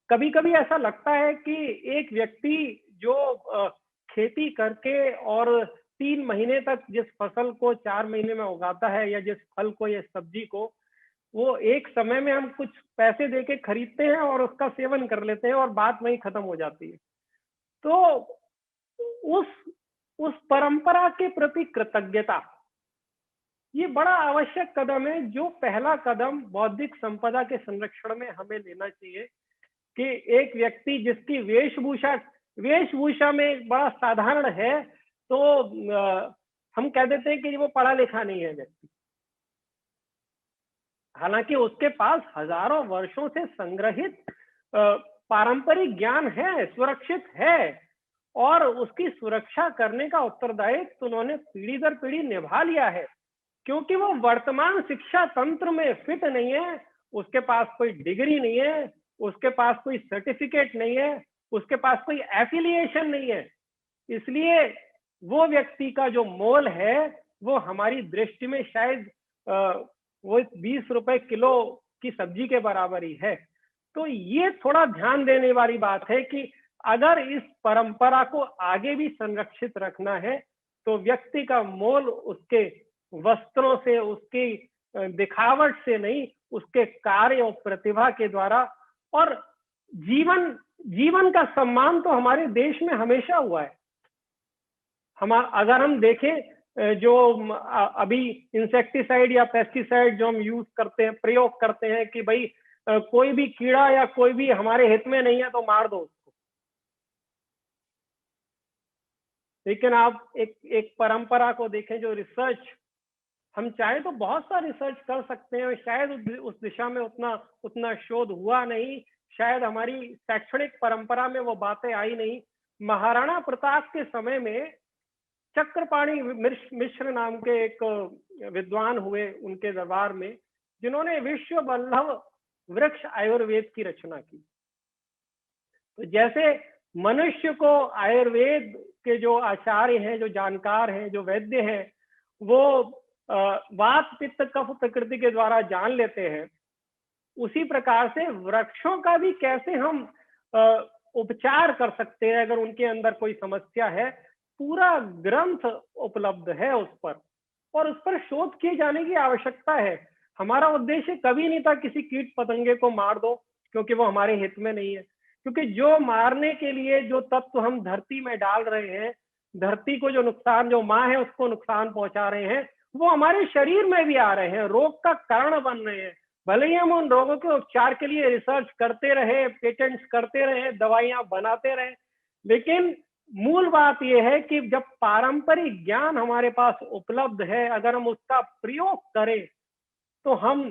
कभी कभी ऐसा लगता है कि एक व्यक्ति जो खेती करके और 3 महीने तक जिस फसल को 4 महीने में उगाता है या जिस फल को या सब्जी को, वो एक समय में हम कुछ पैसे देके खरीदते हैं और उसका सेवन कर लेते हैं और बात वहीं खत्म हो जाती है। तो उस परंपरा के प्रति कृतज्ञता ये बड़ा आवश्यक कदम है। जो पहला कदम बौद्धिक संपदा के संरक्षण में हमें लेना चाहिए कि एक व्यक्ति जिसकी वेशभूषा में बड़ा साधारण है, तो हम कह देते हैं कि वो पढ़ा लिखा नहीं है व्यक्ति, हालांकि उसके पास हजारों वर्षों से संग्रहित पारंपरिक ज्ञान है, सुरक्षित है, और उसकी सुरक्षा करने का उत्तरदायित्व उन्होंने पीढ़ी दर पीढ़ी निभा लिया है, क्योंकि वो वर्तमान शिक्षा तंत्र में फिट नहीं है। उसके पास कोई डिग्री नहीं है, उसके पास कोई सर्टिफिकेट नहीं है, उसके पास कोई एफिलिएशन नहीं है। इसलिए वो व्यक्ति का जो मोल है वो हमारी दृष्टि में शायद वो 20 रुपए किलो की सब्जी के बराबर ही है। तो ये थोड़ा ध्यान देने वाली बात है कि अगर इस परंपरा को आगे भी संरक्षित रखना है तो व्यक्ति का मोल उसके वस्त्रों से, उसकी दिखावट से नहीं, उसके कार्य और प्रतिभा के द्वारा और जीवन जीवन का सम्मान तो हमारे देश में हमेशा हुआ है। अगर हम देखें जो अभी इंसेक्टिसाइड या पेस्टिसाइड जो हम यूज करते हैं, प्रयोग करते हैं कि भाई कोई भी कीड़ा या कोई भी हमारे हित में नहीं है तो मार दो उसको, लेकिन आप एक परंपरा को देखें जो रिसर्च, हम चाहे तो बहुत सा रिसर्च कर सकते हैं, शायद उस दिशा में उतना शोध हुआ नहीं, शायद हमारी शैक्षणिक परंपरा में वो बातें आई नहीं। महाराणा प्रताप के समय में चक्रपाणी मिश्र नाम के एक विद्वान हुए उनके दरबार में, जिन्होंने विश्व वल्लभ वृक्ष आयुर्वेद की रचना की। तो जैसे मनुष्य को आयुर्वेद के जो आचार्य हैं, जो जानकार हैं, जो वैद्य हैं, वो वात पित्त कफ प्रकृति के द्वारा जान लेते हैं, उसी प्रकार से वृक्षों का भी कैसे हम उपचार कर सकते हैं अगर उनके अंदर कोई समस्या है, पूरा ग्रंथ उपलब्ध है उस पर, और उस पर शोध किए जाने की आवश्यकता है। हमारा उद्देश्य कभी नहीं था किसी कीट पतंगे को मार दो क्योंकि वो हमारे हित में नहीं है, क्योंकि जो मारने के लिए जो तत्व हम धरती में डाल रहे हैं, धरती को जो नुकसान, जो माँ है उसको नुकसान पहुंचा रहे हैं, वो हमारे शरीर में भी आ रहे हैं, रोग का कारण बन रहे हैं। भले ही हम उन रोगों के उपचार के लिए रिसर्च करते रहे, पेटेंट्स करते रहे, दवाइयां बनाते रहे, लेकिन मूल बात यह है कि जब पारंपरिक ज्ञान हमारे पास उपलब्ध है, अगर हम उसका प्रयोग करें तो हम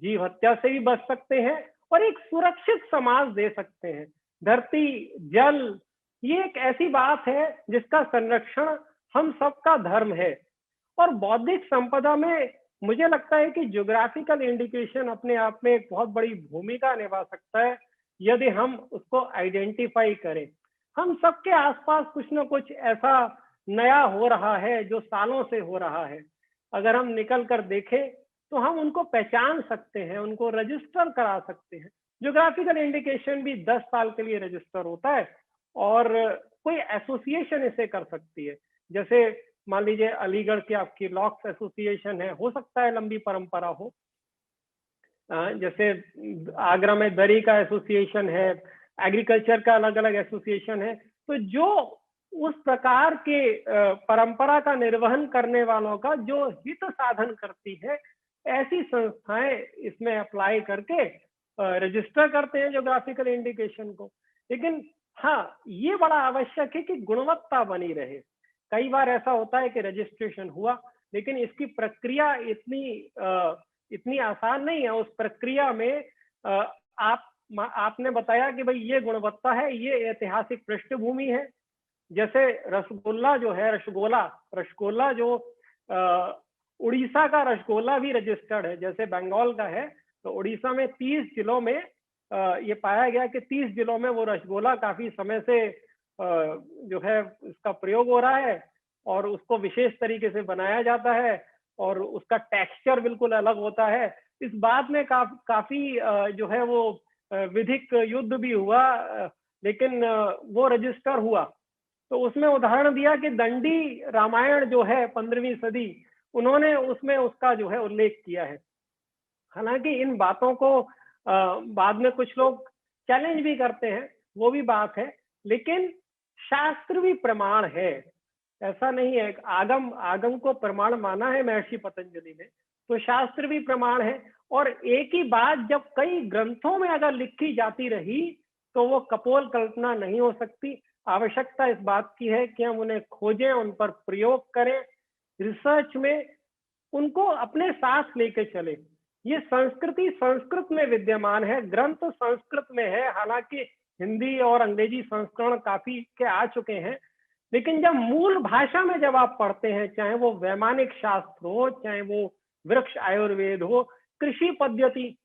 जीव हत्या से भी बच सकते हैं और एक सुरक्षित समाज दे सकते हैं। धरती, जल, ये एक ऐसी बात है जिसका संरक्षण हम सबका धर्म है। और बौद्धिक संपदा में मुझे लगता है कि ज्योग्राफिकल इंडिकेशन अपने आप में एक बहुत बड़ी भूमिका निभा सकता है यदि हम उसको आइडेंटिफाई करें। हम सबके आसपास कुछ ना कुछ ऐसा नया हो रहा है जो सालों से हो रहा है, अगर हम निकल कर देखें तो हम उनको पहचान सकते हैं, उनको रजिस्टर करा सकते हैं। ज्योग्राफिकल इंडिकेशन भी 10 साल के लिए रजिस्टर होता है और कोई एसोसिएशन इसे कर सकती है। जैसे मान लीजिए अलीगढ़ की आपकी लॉक्स एसोसिएशन है, हो सकता है लंबी परंपरा हो, जैसे आगरा में दरी का एसोसिएशन है, एग्रीकल्चर का अलग अलग एसोसिएशन है। तो जो उस प्रकार के परंपरा का निर्वहन करने वालों का जो हित साधन करती है, ऐसी संस्थाएं इसमें अप्लाई करके रजिस्टर करते हैं ज्योग्राफिकल इंडिकेशन को। लेकिन हाँ, ये बड़ा आवश्यक है कि गुणवत्ता बनी रहे। कई बार ऐसा होता है कि रजिस्ट्रेशन हुआ लेकिन इसकी प्रक्रिया इतनी आसान नहीं है। उस प्रक्रिया में आपने बताया कि भाई ये गुणवत्ता है, ये ऐतिहासिक पृष्ठभूमि है। जैसे रसगुल्ला जो है, रसगुल्ला जो उड़ीसा का रसगुल्ला भी रजिस्टर्ड है, जैसे बंगाल का है। तो उड़ीसा में 30 जिलों में ये पाया गया कि 30 जिलों में वो रसगुल्ला काफी समय से जो है इसका प्रयोग हो रहा है और उसको विशेष तरीके से बनाया जाता है और उसका टेक्सचर बिल्कुल अलग होता है। इस बात में काफी जो है वो विधिक युद्ध भी हुआ, लेकिन वो रजिस्टर हुआ। तो उसमें उदाहरण दिया कि दंडी रामायण जो है 15वीं सदी, उन्होंने उसमें उसका जो है उल्लेख किया है। हालांकि इन बातों को बाद में कुछ लोग चैलेंज भी करते हैं, वो भी बात है, लेकिन शास्त्र भी प्रमाण है, ऐसा नहीं है। आगम को प्रमाण माना है महर्षि पतंजलि ने, तो शास्त्र भी प्रमाण है। और एक ही बात जब कई ग्रंथों में अगर लिखी जाती रही तो वो कपोल कल्पना नहीं हो सकती। आवश्यकता इस बात की है कि हम उन्हें खोजें, उन पर प्रयोग करें, रिसर्च में उनको अपने साथ लेके चले। ये संस्कृति संस्कृत में विद्यमान है, ग्रंथ संस्कृत में है, हालांकि हिंदी और अंग्रेजी संस्करण काफी के आ चुके हैं, लेकिन जब मूल भाषा में जब आप पढ़ते हैं, चाहे वो वैमानिक शास्त्र हो, चाहे वो वृक्ष आयुर्वेद हो, कृषि पद्धति,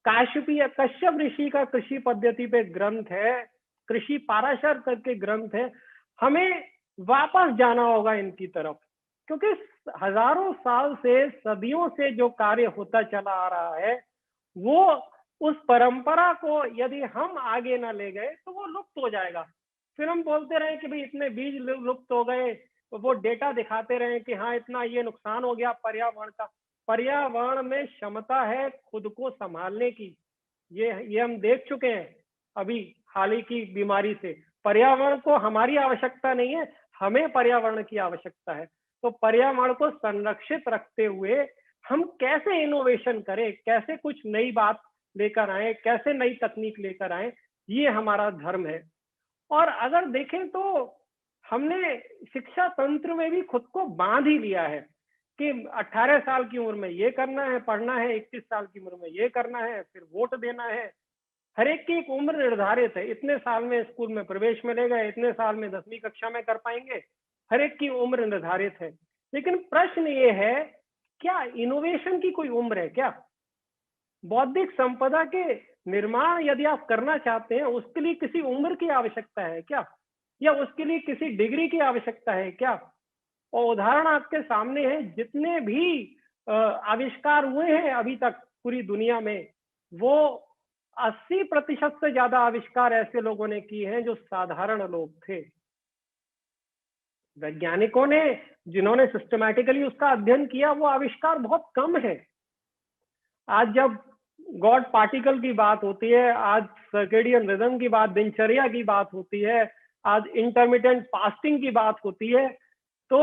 कश्यप ऋषि का कृषि पद्धति पे ग्रंथ है, कृषि पाराशर करके ग्रंथ है, हमें वापस जाना होगा इनकी तरफ, क्योंकि हजारों साल से, सदियों से जो कार्य होता चला आ रहा है, वो उस परंपरा को यदि हम आगे ना ले गए तो वो लुप्त हो जाएगा। फिर हम बोलते रहे कि भाई इतने बीज लुप्त हो गए, तो वो डेटा दिखाते रहे कि हाँ इतना ये नुकसान हो गया पर्यावरण का। पर्यावरण में क्षमता है खुद को संभालने की, ये हम देख चुके हैं। अभी हाल ही की बीमारी से। पर्यावरण को हमारी आवश्यकता नहीं है, हमें पर्यावरण की आवश्यकता है। तो पर्यावरण को संरक्षित रखते हुए हम कैसे इनोवेशन करें, कैसे कुछ नई बात लेकर आए, कैसे नई तकनीक लेकर आए, ये हमारा धर्म है। और अगर देखें तो हमने शिक्षा तंत्र में भी खुद को बांध ही लिया है कि 18 साल की उम्र में ये करना है, पढ़ना है, 21 साल की उम्र में ये करना है, फिर वोट देना है। हर एक की एक उम्र निर्धारित है, इतने साल में स्कूल में प्रवेश मिलेगा, इतने साल में 10वीं कक्षा में कर पाएंगे, हर एक की उम्र निर्धारित है। लेकिन प्रश्न ये है, क्या इनोवेशन की कोई उम्र है क्या? बौद्धिक संपदा के निर्माण यदि आप करना चाहते हैं, उसके लिए किसी उम्र की आवश्यकता है क्या, या उसके लिए किसी डिग्री की आवश्यकता है क्या? और उदाहरण आपके सामने है, जितने भी आविष्कार हुए हैं अभी तक पूरी दुनिया में, वो 80% से ज्यादा आविष्कार ऐसे लोगों ने किए हैं जो साधारण लोग थे। वैज्ञानिकों ने जिन्होंने सिस्टमैटिकली उसका अध्ययन किया, वो आविष्कार बहुत कम है। आज जब गॉड पार्टिकल की बात होती है, आज सर्केडियन रिदम की बात, दिनचर्या की बात होती है, आज इंटरमिटेंट फास्टिंग की बात होती है, तो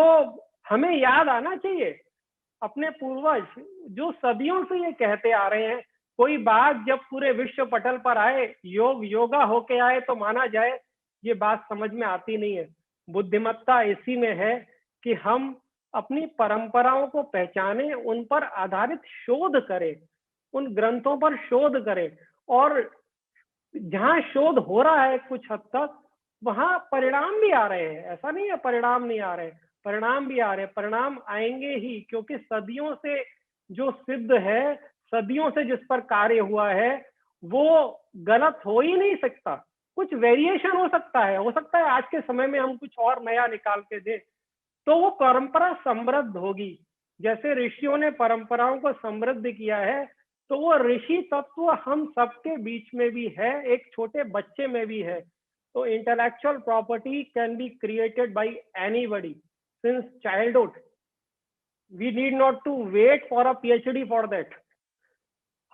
हमें याद आना चाहिए अपने पूर्वज जो सदियों से ये कहते आ रहे हैं। कोई बात जब पूरे विश्व पटल पर आए, योगा होके आए तो माना जाए, ये बात समझ में आती नहीं है। बुद्धिमत्ता इसी में है कि हम अपनी परंपराओं को पहचानें, उन पर आधारित शोध करें, उन ग्रंथों पर शोध करें, और जहां शोध हो रहा है कुछ हद तक, वहां परिणाम भी आ रहे हैं। ऐसा नहीं है परिणाम नहीं आ रहे, परिणाम भी आ रहे हैं। परिणाम आएंगे ही, क्योंकि सदियों से जो सिद्ध है, सदियों से जिस पर कार्य हुआ है, वो गलत हो ही नहीं सकता। कुछ वेरिएशन हो सकता है आज के समय में हम कुछ और नया निकाल के दें, तो वो परंपरा समृद्ध होगी। जैसे ऋषियों ने परंपराओं को समृद्ध किया है, तो वो ऋषि तत्व हम सबके बीच में भी है, एक छोटे बच्चे में भी है। तो intellectual property can be created by anybody since childhood. We need not to wait for a PhD for that.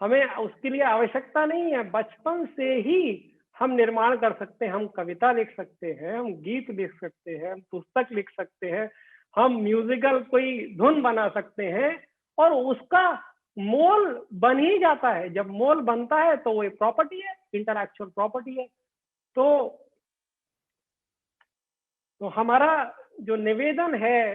हमें उसके लिए आवश्यकता नहीं है, बचपन से ही हम निर्माण कर सकते हैं। हम कविता लिख सकते हैं, हम गीत लिख सकते हैं, हम पुस्तक लिख सकते हैं, हम म्यूजिकल कोई धुन बना सकते हैं, और उसका मोल बन ही जाता है। जब मोल बनता है तो वो एक प्रॉपर्टी है, इंटेलेक्चुअल प्रॉपर्टी है। तो हमारा जो निवेदन है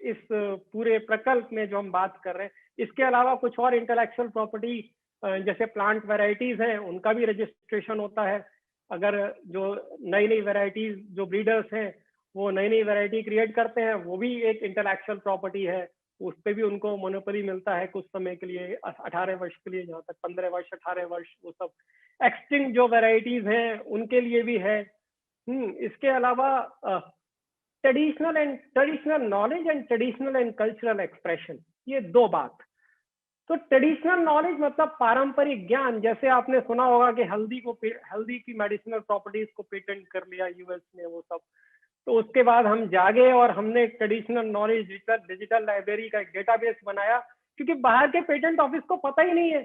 इस पूरे प्रकल्प में जो हम बात कर रहे हैं, इसके अलावा कुछ और इंटेलेक्चुअल प्रॉपर्टी जैसे प्लांट वैरायटीज हैं, उनका भी रजिस्ट्रेशन होता है। अगर जो नई नई वैरायटीज, जो ब्रीडर्स हैं वो नई नई वैरायटी क्रिएट करते हैं, वो भी एक इंटेलेक्चुअल प्रॉपर्टी है। उस पर भी उनको मोनोपोली मिलता है कुछ समय के लिए, 18 वर्ष के लिए, जहाँ तक 15 वर्ष 18 वर्ष, वो सब। एक्सटिंक्ट जो वैरायटीज हैं उनके लिए भी है। इसके अलावा traditional knowledge and traditional and cultural expression, ये दो बात। तो ट्रेडिशनल नॉलेज मतलब पारंपरिक ज्ञान। जैसे आपने सुना होगा कि हल्दी की मेडिसिनल प्रॉपर्टीज को पेटेंट कर लिया यूएस ने, वो सब। तो उसके बाद हम जागे और हमने ट्रेडिशनल नॉलेज डिजिटल लाइब्रेरी का एक डेटाबेस बनाया, क्योंकि बाहर के पेटेंट ऑफिस को पता ही नहीं है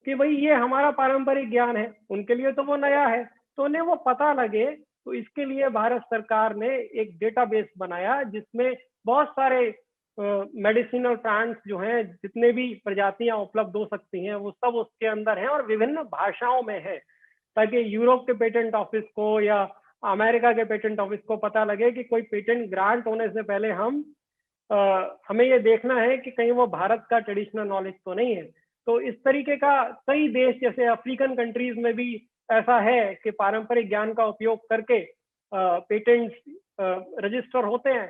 कि भाई ये हमारा पारंपरिक ज्ञान है, उनके लिए तो वो नया है। तो उन्हें वो पता लगे, तो इसके लिए भारत सरकार ने एक डेटाबेस बनाया जिसमें बहुत सारे मेडिसिनल प्लांट्स जो हैं, जितने भी प्रजातियां उपलब्ध हो सकती हैं, वो सब उसके अंदर हैं और विभिन्न भाषाओं में है, ताकि यूरोप के पेटेंट ऑफिस को या अमेरिका के पेटेंट ऑफिस को पता लगे कि कोई पेटेंट ग्रांट होने से पहले हमें ये देखना है कि कहीं वो भारत का ट्रेडिशनल नॉलेज तो नहीं है। तो इस तरीके का कई देश, जैसे अफ्रीकन कंट्रीज में भी ऐसा है कि पारंपरिक ज्ञान का उपयोग करके पेटेंट्स रजिस्टर होते हैं।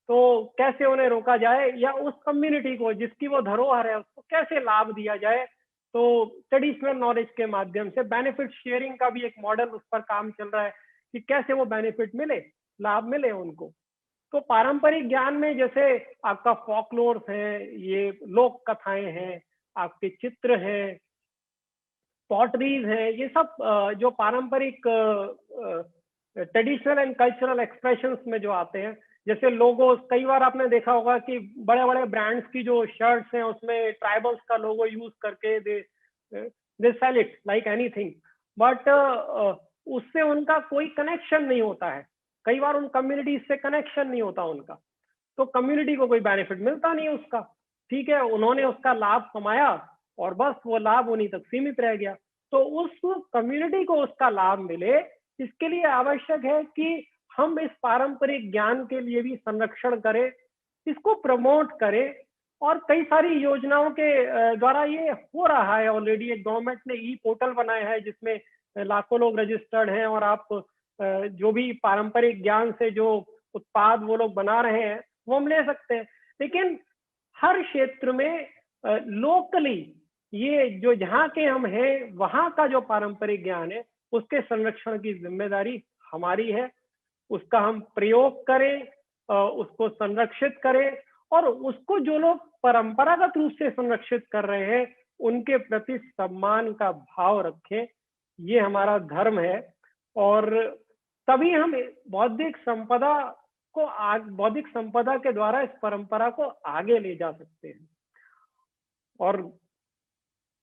तो कैसे उन्हें रोका जाए, या उस कम्युनिटी को जिसकी वो धरोहर है उसको कैसे लाभ दिया जाए, तो ट्रेडिशनल नॉलेज के माध्यम से बेनिफिट शेयरिंग का भी एक मॉडल उस पर काम चल रहा है कि कैसे वो बेनिफिट मिले, लाभ मिले उनको। तो पारंपरिक ज्ञान में जैसे आपका फॉकलोर्स है, ये लोक कथाएं हैं, आपके चित्र हैं, पॉटरीज हैं, ये सब जो पारंपरिक ट्रेडिशनल एंड कल्चरल एक्सप्रेशंस में जो आते हैं। जैसे लोगो, कई बार आपने देखा होगा कि बड़े बड़े ब्रांड्स की जो शर्ट्स हैं उसमें ट्राइबल्स का लोगो यूज करके they sell it like anything, but उससे उनका कोई कनेक्शन नहीं होता है। कई बार उन कम्युनिटी से कनेक्शन नहीं होता उनका, तो कम्युनिटी को कोई बेनिफिट मिलता नहीं उसका। ठीक है, उन्होंने उसका लाभ कमाया और बस वो लाभ उन्हीं तक सीमित रह गया। तो उस कम्युनिटी को उसका लाभ मिले, इसके लिए आवश्यक है कि हम इस पारंपरिक ज्ञान के लिए भी संरक्षण करें, इसको प्रमोट करें। और कई सारी योजनाओं के द्वारा ये हो रहा है ऑलरेडी। एक गवर्नमेंट ने ई पोर्टल बनाया है जिसमें लाखों लोग रजिस्टर्ड हैं, और आप जो भी पारंपरिक ज्ञान से जो उत्पाद वो लोग बना रहे हैं वो हम ले सकते हैं। लेकिन हर क्षेत्र में लोकली ये जो जहाँ के हम हैं वहाँ का जो पारंपरिक ज्ञान है उसके संरक्षण की जिम्मेदारी हमारी है। उसका हम प्रयोग करें, उसको संरक्षित करें, और उसको जो लोग परंपरागत रूप से संरक्षित कर रहे हैं उनके प्रति सम्मान का भाव रखें। ये हमारा धर्म है, और तभी हम बौद्धिक संपदा के द्वारा इस परंपरा को आगे ले जा सकते हैं। और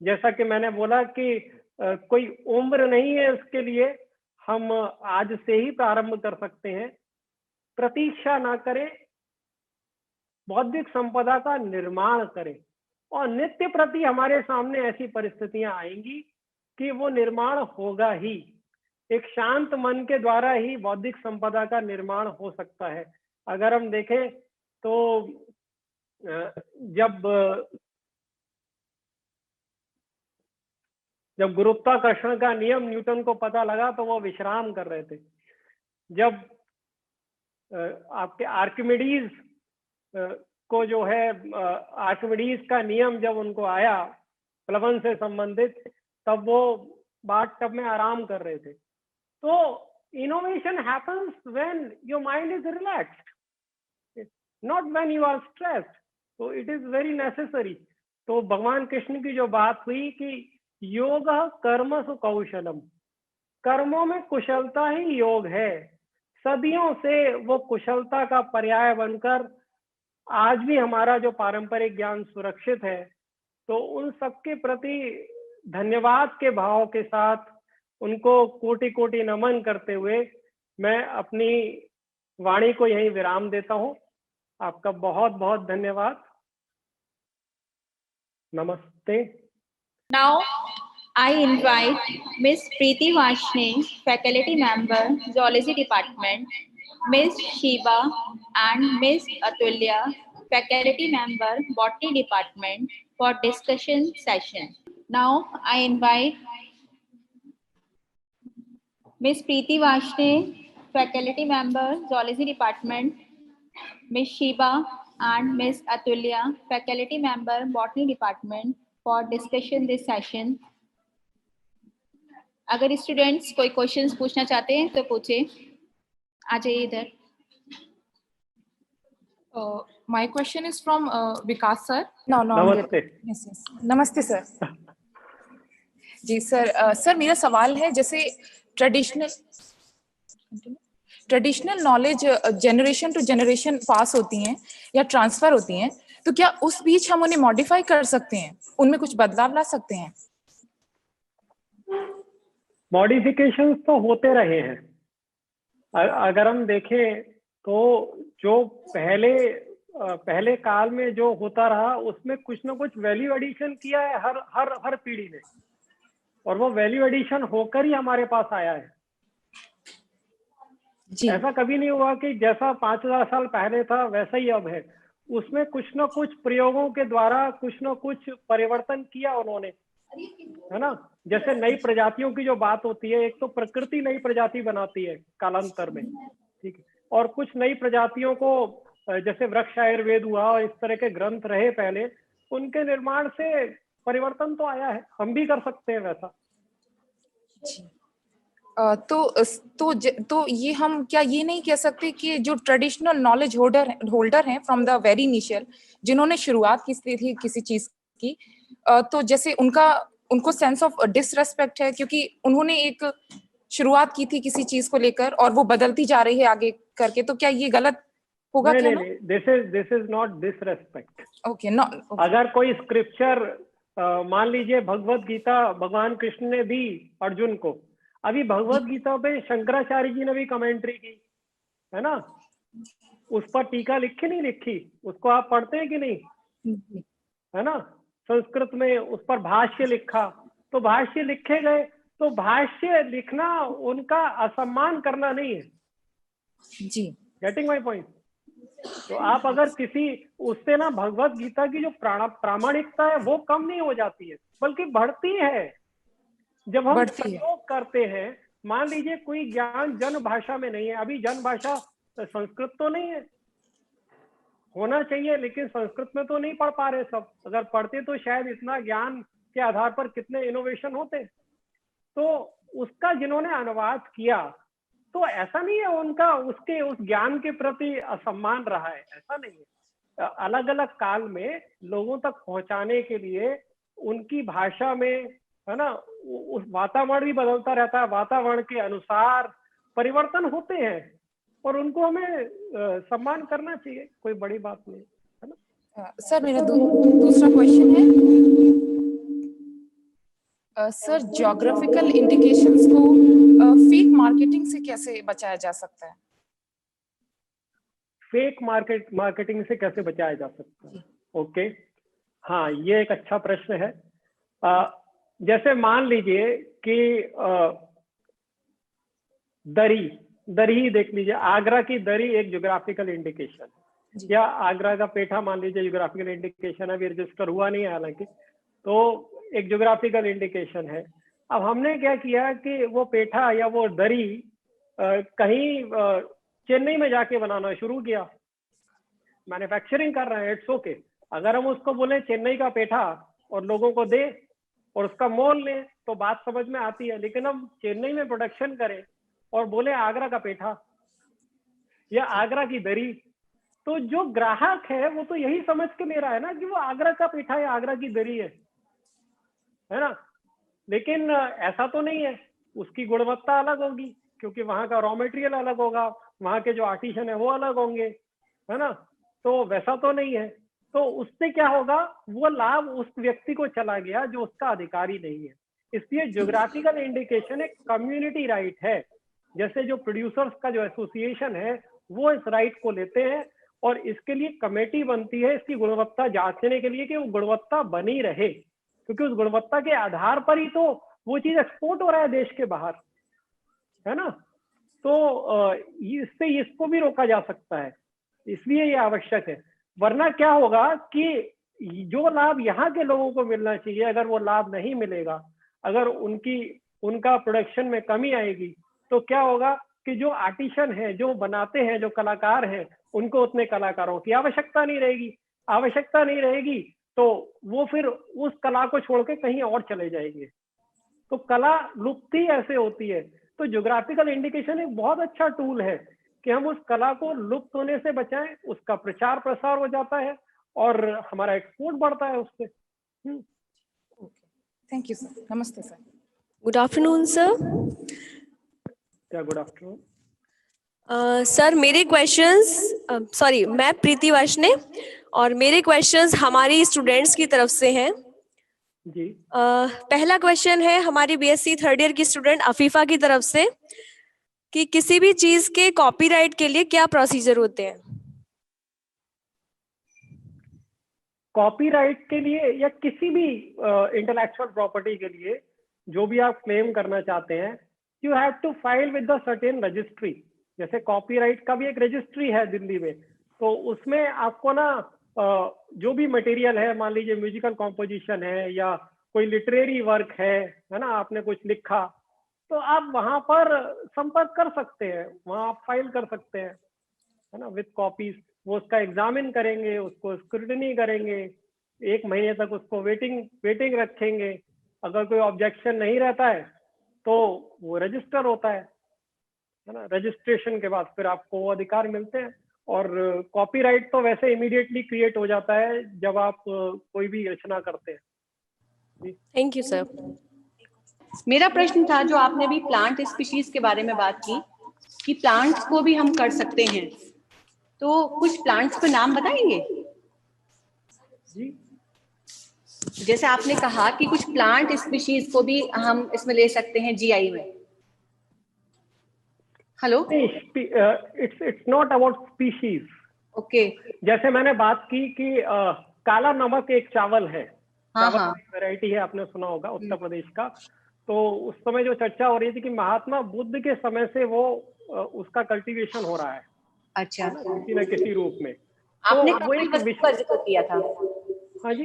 जैसा कि मैंने बोला कि कोई उम्र नहीं है उसके लिए, हम आज से ही प्रारंभ कर सकते हैं। प्रतीक्षा ना करें, बौद्धिक संपदा का निर्माण करें, और नित्य प्रति हमारे सामने ऐसी परिस्थितियां आएंगी कि वो निर्माण होगा ही। एक शांत मन के द्वारा ही बौद्धिक संपदा का निर्माण हो सकता है। अगर हम देखें तो जब गुरुत्वाकर्षण का नियम न्यूटन को पता लगा तो वो विश्राम कर रहे थे। जब आपके आर्किमिडीज को जो है आर्किमिडीज का नियम जब उनको आया प्लवन से संबंधित, तब वो बाथ टब में आराम कर रहे थे। तो innovation happens when your mind is relaxed, not when you are stressed. तो इट इज वेरी नेसेसरी। तो भगवान कृष्ण की जो बात हुई कि योग कर्मसु कौशलम, कर्मों में कुशलता ही योग है। सदियों से वो कुशलता का पर्याय बनकर आज भी हमारा जो पारंपरिक ज्ञान सुरक्षित है। तो उन सबके प्रति धन्यवाद के भाव के साथ उनको कोटि कोटि नमन करते हुए मैं अपनी वाणी को यहीं विराम देता हूं। आपका बहुत बहुत धन्यवाद। नमस्ते। Now, I invite Miss Preeti Vashne, Faculty Member, Zoology Department, Miss Shiba and Miss Atulya, Faculty Member, Botany Department, for discussion session. Now, I invite Miss Preeti Vashne, Faculty Member, Zoology Department, Miss Shiba and Miss Atulya, Faculty Member, Botany Department, for discussion this session. अगर स्टूडेंट्स कोई क्वेश्चंस पूछना चाहते हैं तो पूछे, आ जाइए इधर। My question is from Vikas sir. No, नमस्ते। yes. नमस्ते सर। जी सर, सर मेरा सवाल है, जैसे traditional knowledge generation to generation pass होती हैं या ट्रांसफर होती हैं, तो क्या उस बीच हम उन्हें मॉडिफाई कर सकते हैं, उनमें कुछ बदलाव ला सकते हैं? मॉडिफिकेशंस तो होते रहे हैं। अगर हम देखें तो जो पहले काल में जो होता रहा उसमें कुछ ना कुछ वैल्यू एडिशन किया है हर पीढ़ी ने, और वो वैल्यू एडिशन होकर ही हमारे पास आया है। जी। ऐसा कभी नहीं हुआ कि जैसा 5000 साल पहले था वैसा ही अब है। उसमें कुछ ना कुछ प्रयोगों के द्वारा कुछ ना कुछ परिवर्तन किया उन्होंने, है ना। जैसे नई प्रजातियों की जो बात होती है, एक तो प्रकृति नई प्रजाति बनाती है कालांतर में, ठीक है, और कुछ नई प्रजातियों को जैसे वृक्ष आयुर्वेद हुआ और इस तरह के ग्रंथ रहे पहले, उनके निर्माण से परिवर्तन तो आया है। हम भी कर सकते हैं वैसा। तो ये हम क्या ये नहीं कह सकते कि जो ट्रेडिशनल नॉलेज होल्डर हैं फ्रॉम द वेरी इनिशियल, जिन्होंने शुरुआत की थी किसी चीज की, तो जैसे उनको सेंस ऑफ डिसरेस्पेक्ट है, क्योंकि उन्होंने एक शुरुआत की थी किसी चीज को लेकर और वो बदलती जा रही है आगे करके, तो क्या ये गलत होगा? नहीं, this is not disrespect. Okay, no. अगर कोई स्क्रिप्चर मान लीजिए भगवत गीता भगवान कृष्ण ने दी अर्जुन को, अभी भगवत गीता पे शंकराचार्य जी ने भी कमेंट्री की है ना, उस पर टीका लिखी नहीं लिखी, उसको आप पढ़ते हैं कि नहीं, है ना, संस्कृत में उस पर भाष्य लिखा, तो भाष्य लिखे गए, तो भाष्य लिखना उनका असम्मान करना नहीं है जी। Getting my point. तो आप अगर किसी उससे ना भगवत गीता की जो प्रामाणिकता है वो कम नहीं हो जाती है, बल्कि बढ़ती है जब हम प्रयोग करते हैं। मान लीजिए कोई ज्ञान जन भाषा में नहीं है, अभी जन भाषा संस्कृत तो नहीं है, होना चाहिए, लेकिन संस्कृत में तो नहीं पढ़ पा रहे सब, अगर पढ़ते तो शायद इतना ज्ञान के आधार पर कितने इनोवेशन होते। तो उसका जिन्होंने अनुवाद किया, तो ऐसा नहीं है उनका उसके उस ज्ञान के प्रति असम्मान रहा है, ऐसा नहीं है। अलग अलग काल में लोगों तक पहुंचाने के लिए उनकी भाषा में, है ना, उस वातावरण भी बदलता रहता है, वातावरण के अनुसार परिवर्तन होते हैं और उनको हमें सम्मान करना चाहिए, कोई बड़ी बात नहीं है ना। सर मेरा दूसरा क्वेश्चन है, सर ज्योग्राफिकल इंडिकेशंस को फेक मार्केटिंग से कैसे बचाया जा सकता है? फेक मार्केटिंग से कैसे बचाया जा सकता है? ओके, हाँ, ये एक अच्छा प्रश्न है। जैसे मान लीजिए कि दरी देख लीजिए, आगरा की दरी एक ज्योग्राफिकल इंडिकेशन, या आगरा का पेठा मान लीजिए ज्योग्राफिकल इंडिकेशन है, अभी रजिस्टर हुआ नहीं है हालांकि, तो एक ज्योग्राफिकल इंडिकेशन है। अब हमने क्या किया कि वो पेठा या वो दरी कहीं चेन्नई में जाके बनाना शुरू किया, मैन्युफैक्चरिंग कर रहे हैं, इट्स ओके। अगर हम उसको बोले चेन्नई का पेठा और लोगों को दे और उसका मोल लें तो बात समझ में आती है, लेकिन हम चेन्नई में प्रोडक्शन करें और बोले आगरा का पेठा या आगरा की दरी, तो जो ग्राहक है वो तो यही समझ के ले रहा है ना कि वो आगरा का पेठा या आगरा की दरी है ना। लेकिन ऐसा तो नहीं है, उसकी गुणवत्ता अलग होगी क्योंकि वहां का रॉ मटेरियल अलग होगा, वहां के जो आर्टिसन है वो अलग होंगे, है ना। तो वैसा तो नहीं है, तो उससे क्या होगा, वो लाभ उस व्यक्ति को चला गया जो उसका अधिकारी नहीं है। इसलिए ज्योग्राफिकल इंडिकेशन एक कम्युनिटी राइट है। जैसे जो प्रोड्यूसर्स का जो एसोसिएशन है वो इस राइट को लेते हैं और इसके लिए कमेटी बनती है इसकी गुणवत्ता जांचने के लिए कि वो गुणवत्ता बनी रहे, क्योंकि उस गुणवत्ता के आधार पर ही तो वो चीज एक्सपोर्ट हो रहा है देश के बाहर, है ना। तो इससे इसको भी रोका जा सकता है, इसलिए ये आवश्यक है। वरना क्या होगा कि जो लाभ यहाँ के लोगों को मिलना चाहिए अगर वो लाभ नहीं मिलेगा, अगर उनका प्रोडक्शन में कमी आएगी, तो क्या होगा कि जो आर्टिसन है, जो बनाते हैं, जो कलाकार हैं, उनको उतने कलाकारों की आवश्यकता नहीं रहेगी, तो वो फिर उस कला को छोड़ के कहीं और चले जाएंगे, तो कला लुप्त ही ऐसे होती है। तो ज्योग्राफिकल इंडिकेशन एक बहुत अच्छा टूल है कि हम उस कला को लुप्त होने से बचाएं, उसका प्रचार प्रसार हो जाता है और हमारा एक्सपोर्ट बढ़ता है उससे। Thank you sir. नमस्ते सर। Good afternoon sir. क्या गुड आफ्टरनून सर, मेरे क्वेश्चंस मैं प्रीति वाशने और मेरे क्वेश्चंस हमारी स्टूडेंट्स की तरफ से हैं जी। पहला क्वेश्चन है हमारी बीएससी थर्ड ईयर की स्टूडेंट अफीफा की तरफ से कि किसी भी चीज के कॉपीराइट के लिए क्या प्रोसीजर होते हैं? कॉपीराइट के लिए या किसी भी इंटेलेक्चुअल प्रॉपर्टी के लिए जो भी आप क्लेम करना चाहते हैं, you have to file with the certain registry. जैसे कॉपीराइट का भी एक रजिस्ट्री है दिल्ली में, तो उसमें आपको ना जो भी मटेरियल है, मान लीजिए म्यूजिकल कॉम्पोजिशन है या कोई लिटरेरी वर्क है ना, आपने कुछ लिखा, तो आप वहां पर संपर्क कर सकते हैं, वहां आप फाइल कर सकते हैं, है ना, विद कॉपीज। वो उसका एग्जामिन करेंगे, उसको स्क्रूटनी करेंगे, 1 महीने तक उसको वेटिंग रखेंगे। अगर कोई ऑब्जेक्शन नहीं रहता है तो वो रजिस्टर होता है ना। रजिस्ट्रेशन के बाद फिर आपको वो अधिकार मिलते हैं। और कॉपीराइट तो वैसे इमीडिएटली क्रिएट हो जाता है जब आप कोई भी रचना करते हैं। Thank you sir. मेरा प्रश्न था, जो आपने अभी प्लांट स्पीशीज के बारे में बात की कि प्लांट्स को भी हम कर सकते हैं, तो कुछ प्लांट्स का नाम बताएंगे? जी, जैसे आपने कहा कि कुछ प्लांट स्पीशीज को भी हम इसमें ले सकते हैं जीआई में, hello, it's not about species. Okay, जैसे मैंने बात की कि काला नमक एक चावल है, हाँ चावल हाँ, की वैरायटी है, आपने सुना होगा उत्तर प्रदेश का। तो उस समय जो चर्चा हो रही थी कि महात्मा बुद्ध के समय से वो उसका कल्टीवेशन हो रहा है अच्छा, ना, किसी न किसी रूप में। आपने तो वो कपिल एक वस्तु का जिक्र किया था, हाँ जी,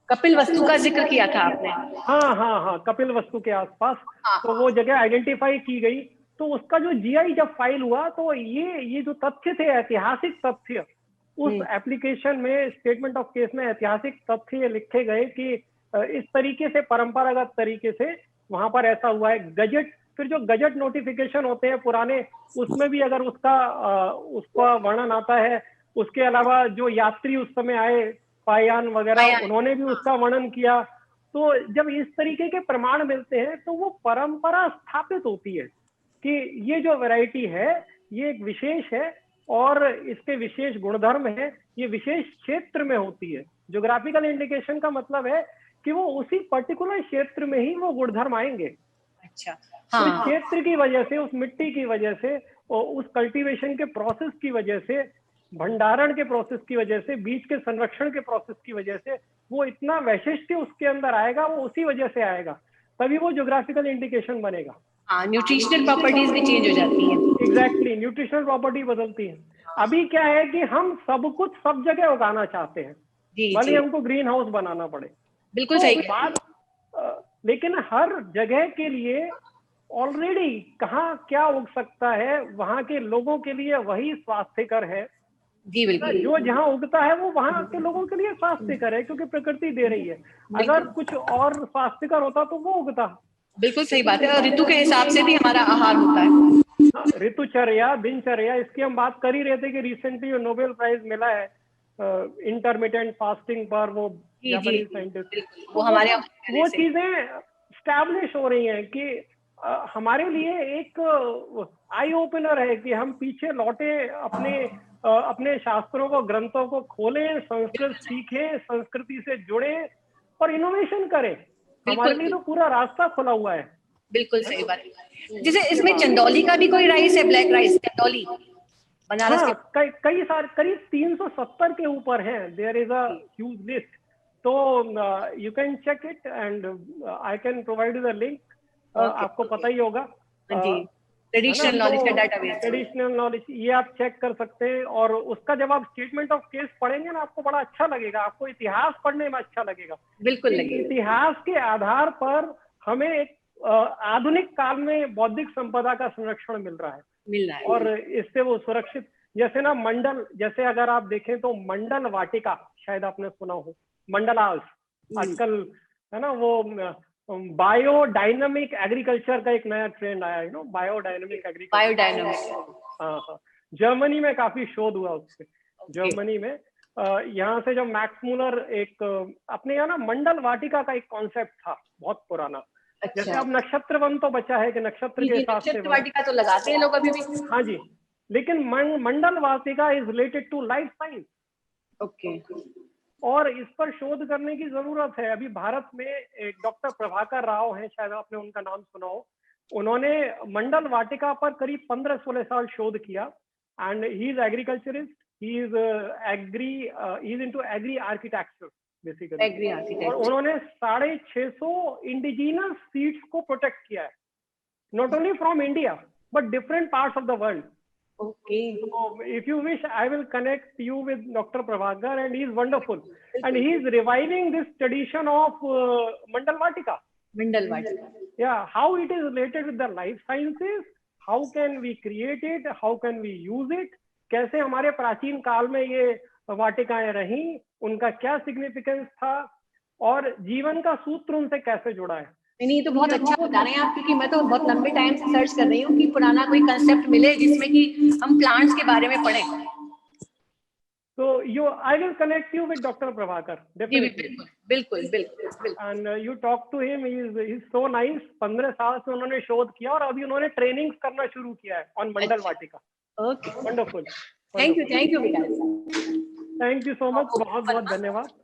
कपिल वस्तु का जिक्र किया था आपने। हाँ हाँ हाँ, कपिल वस्तु के आसपास हाँ, तो वो जगह आइडेंटिफाई की गई। तो उसका जो जीआई जब फाइल हुआ तो ये जो तथ्य थे, ऐतिहासिक तथ्य, उस एप्लीकेशन में स्टेटमेंट ऑफ केस में ऐतिहासिक तथ्य लिखे गए कि इस तरीके से, परंपरागत तरीके से वहां पर ऐसा हुआ है। गजट, फिर जो गजट नोटिफिकेशन होते हैं पुराने, उसमें भी अगर उसका वर्णन आता है। उसके अलावा जो यात्री उस समय आए, पायान वगैरह, उन्होंने भी उसका वर्णन किया। तो जब इस तरीके के प्रमाण मिलते हैं तो वो परंपरा स्थापित होती है कि ये जो वैरायटी है ये एक विशेष है और इसके विशेष गुणधर्म है, ये विशेष क्षेत्र में होती है। ज्योग्राफिकल इंडिकेशन का मतलब है कि वो उसी पर्टिकुलर क्षेत्र में ही वो गुणधर्म आएंगे। अच्छा, तो हाँ, इस क्षेत्र की वजह से, उस मिट्टी की वजह से और उस कल्टीवेशन के प्रोसेस की वजह से, भंडारण के प्रोसेस की वजह से, बीज के संरक्षण के प्रोसेस की वजह से वो इतना वैशिष्ट्य उसके अंदर आएगा, वो उसी वजह से आएगा, तभी वो ज्योग्राफिकल इंडिकेशन बनेगा। हाँ, न्यूट्रिशनल प्रॉपर्टीज भी चेंज हो जाती हैं। एग्जैक्टली, न्यूट्रिशनल प्रॉपर्टी बदलती है। अभी क्या है कि हम सब कुछ सब जगह उगाना चाहते हैं, जी भले जी, हमको ग्रीन हाउस बनाना पड़े। बिल्कुल तो सही कह रहे हैं। लेकिन हर जगह के लिए ऑलरेडी कहाँ क्या उग सकता है, वहां के लोगों के लिए वही स्वास्थ्यकर है। जी बिल्कुल, जो जहाँ उगता है वो वहां के लोगों के लिए स्वास्थ्यकर है, क्योंकि प्रकृति दे रही है। अगर कुछ और स्वास्थ्यकर होता तो वो उगता। बिल्कुल सही बात है, और ऋतु के हिसाब से भी हमारा आहार होता है। ऋतुचर्या, दिनचर्या, इसकी हम बात कर ही रहे थे कि रिसेंटली जो नोबेल प्राइज मिला है इंटरमिटेंट फास्टिंग पर, वो जी जी, जापानीज साइंटिस्ट। बिल्कुल, तो वो हमारे यहाँ वो से। चीजें स्टैब्लिश हो रही हैं कि हमारे लिए एक आई ओपनर है कि हम पीछे लौटे, अपने शास्त्रों को, ग्रंथों को खोलें, संस्कृत सीखें, संस्कृति से जुड़े और इनोवेशन करें। हमारे लिए तो पूरा रास्ता खुला हुआ है। बिल्कुल सही बात है। जैसे इसमें चंदौली का भी कोई राइस है, ब्लैक राइस, चंदौली बनारस हाँ, के। कई सारे, करीब 370 के ऊपर हैं। There is a huge list. तो you can check it and I can provide you the link. आपको पता ही होगा, जी, ट्रेडिशनल नॉलेज का डाटाबेस। ट्रेडिशनल नॉलेज, ये आप चेक कर सकते हैं। और उसका जब आप स्टेटमेंट ऑफ केस पढ़ेंगे ना, आपको बड़ा अच्छा लगेगा, आपको इतिहास पढ़ने में अच्छा लगेगा। बिल्कुल लगेगा। इतिहास के आधार पर हमें एक आधुनिक काल में बौद्धिक संपदा का संरक्षण मिल रहा है और इससे वो सुरक्षित। जैसे ना मंडल, जैसे अगर आप देखें तो मंडल वाटिका, शायद आपने सुना हो, मंडलास आजकल है ना, वो बायोडायनामिक एग्रीकल्चर का एक नया ट्रेंड आया है, बायोडायनामिक एग्रीकल्चर। बायोडायनामिक, हाँ हाँ, जर्मनी में काफी शोध हुआ उससे। जर्मनी में यहाँ से जब मैक्स मूलर, एक अपने यहाँ ना मंडल वाटिका का एक कॉन्सेप्ट था बहुत पुराना। अच्छा। जैसे अब नक्षत्र वन तो बचा है कि नक्षत्र के हिसाब से नक्षत्र वाटिका तो लगाते हैं लोग अभी भी। हाँ जी, लेकिन Mandal Vatika is related to life science. Okay, और इस पर शोध करने की जरूरत है। अभी भारत में एक डॉक्टर प्रभाकर राव हैं, शायद आपने उनका नाम सुना हो। उन्होंने मंडल वाटिका पर करीब 15-16 साल शोध किया and he is agriculturist, he is into agri architecture basically. Agri और आर्किटेक्ट। उन्होंने 650 इंडिजिनस सीड्स को प्रोटेक्ट किया है, not only from India but different parts of the world. Okay. So if you wish, I will connect you with Dr. Prabhakar, and he is wonderful. And he is reviving this tradition of Mandal Vatika. Mandal Vatika. Yeah, how it is related with the life sciences, how can we create it, how can we use it, कैसे हमारे प्राचीन काल में ये वाटिकाएं रहीं, उनका क्या सिग्निफिकेंस था और जीवन का सूत्र उनसे कैसे जुड़ा है। नहीं, तो बहुत अच्छा बता रहे हैं आप, क्योंकि मैं तो बहुत लंबे टाइम से सर्च कर रही हूँ कि पुराना कोई कंसेप्ट मिले जिसमें कि हम प्लांट्स के बारे में पढ़ें। So I will connect you with Dr. Prabhakar, definitely. बिल्कुल बिल्कुल। And you talk to him, he's so nice. 15 साल से उन्होंने शोध किया और अभी उन्होंने ट्रेनिंग करना शुरू किया है on Mandal Vatika. Okay, wonderful. Thank you Vikas. Thank you so much, बहुत बहुत धन्यवाद।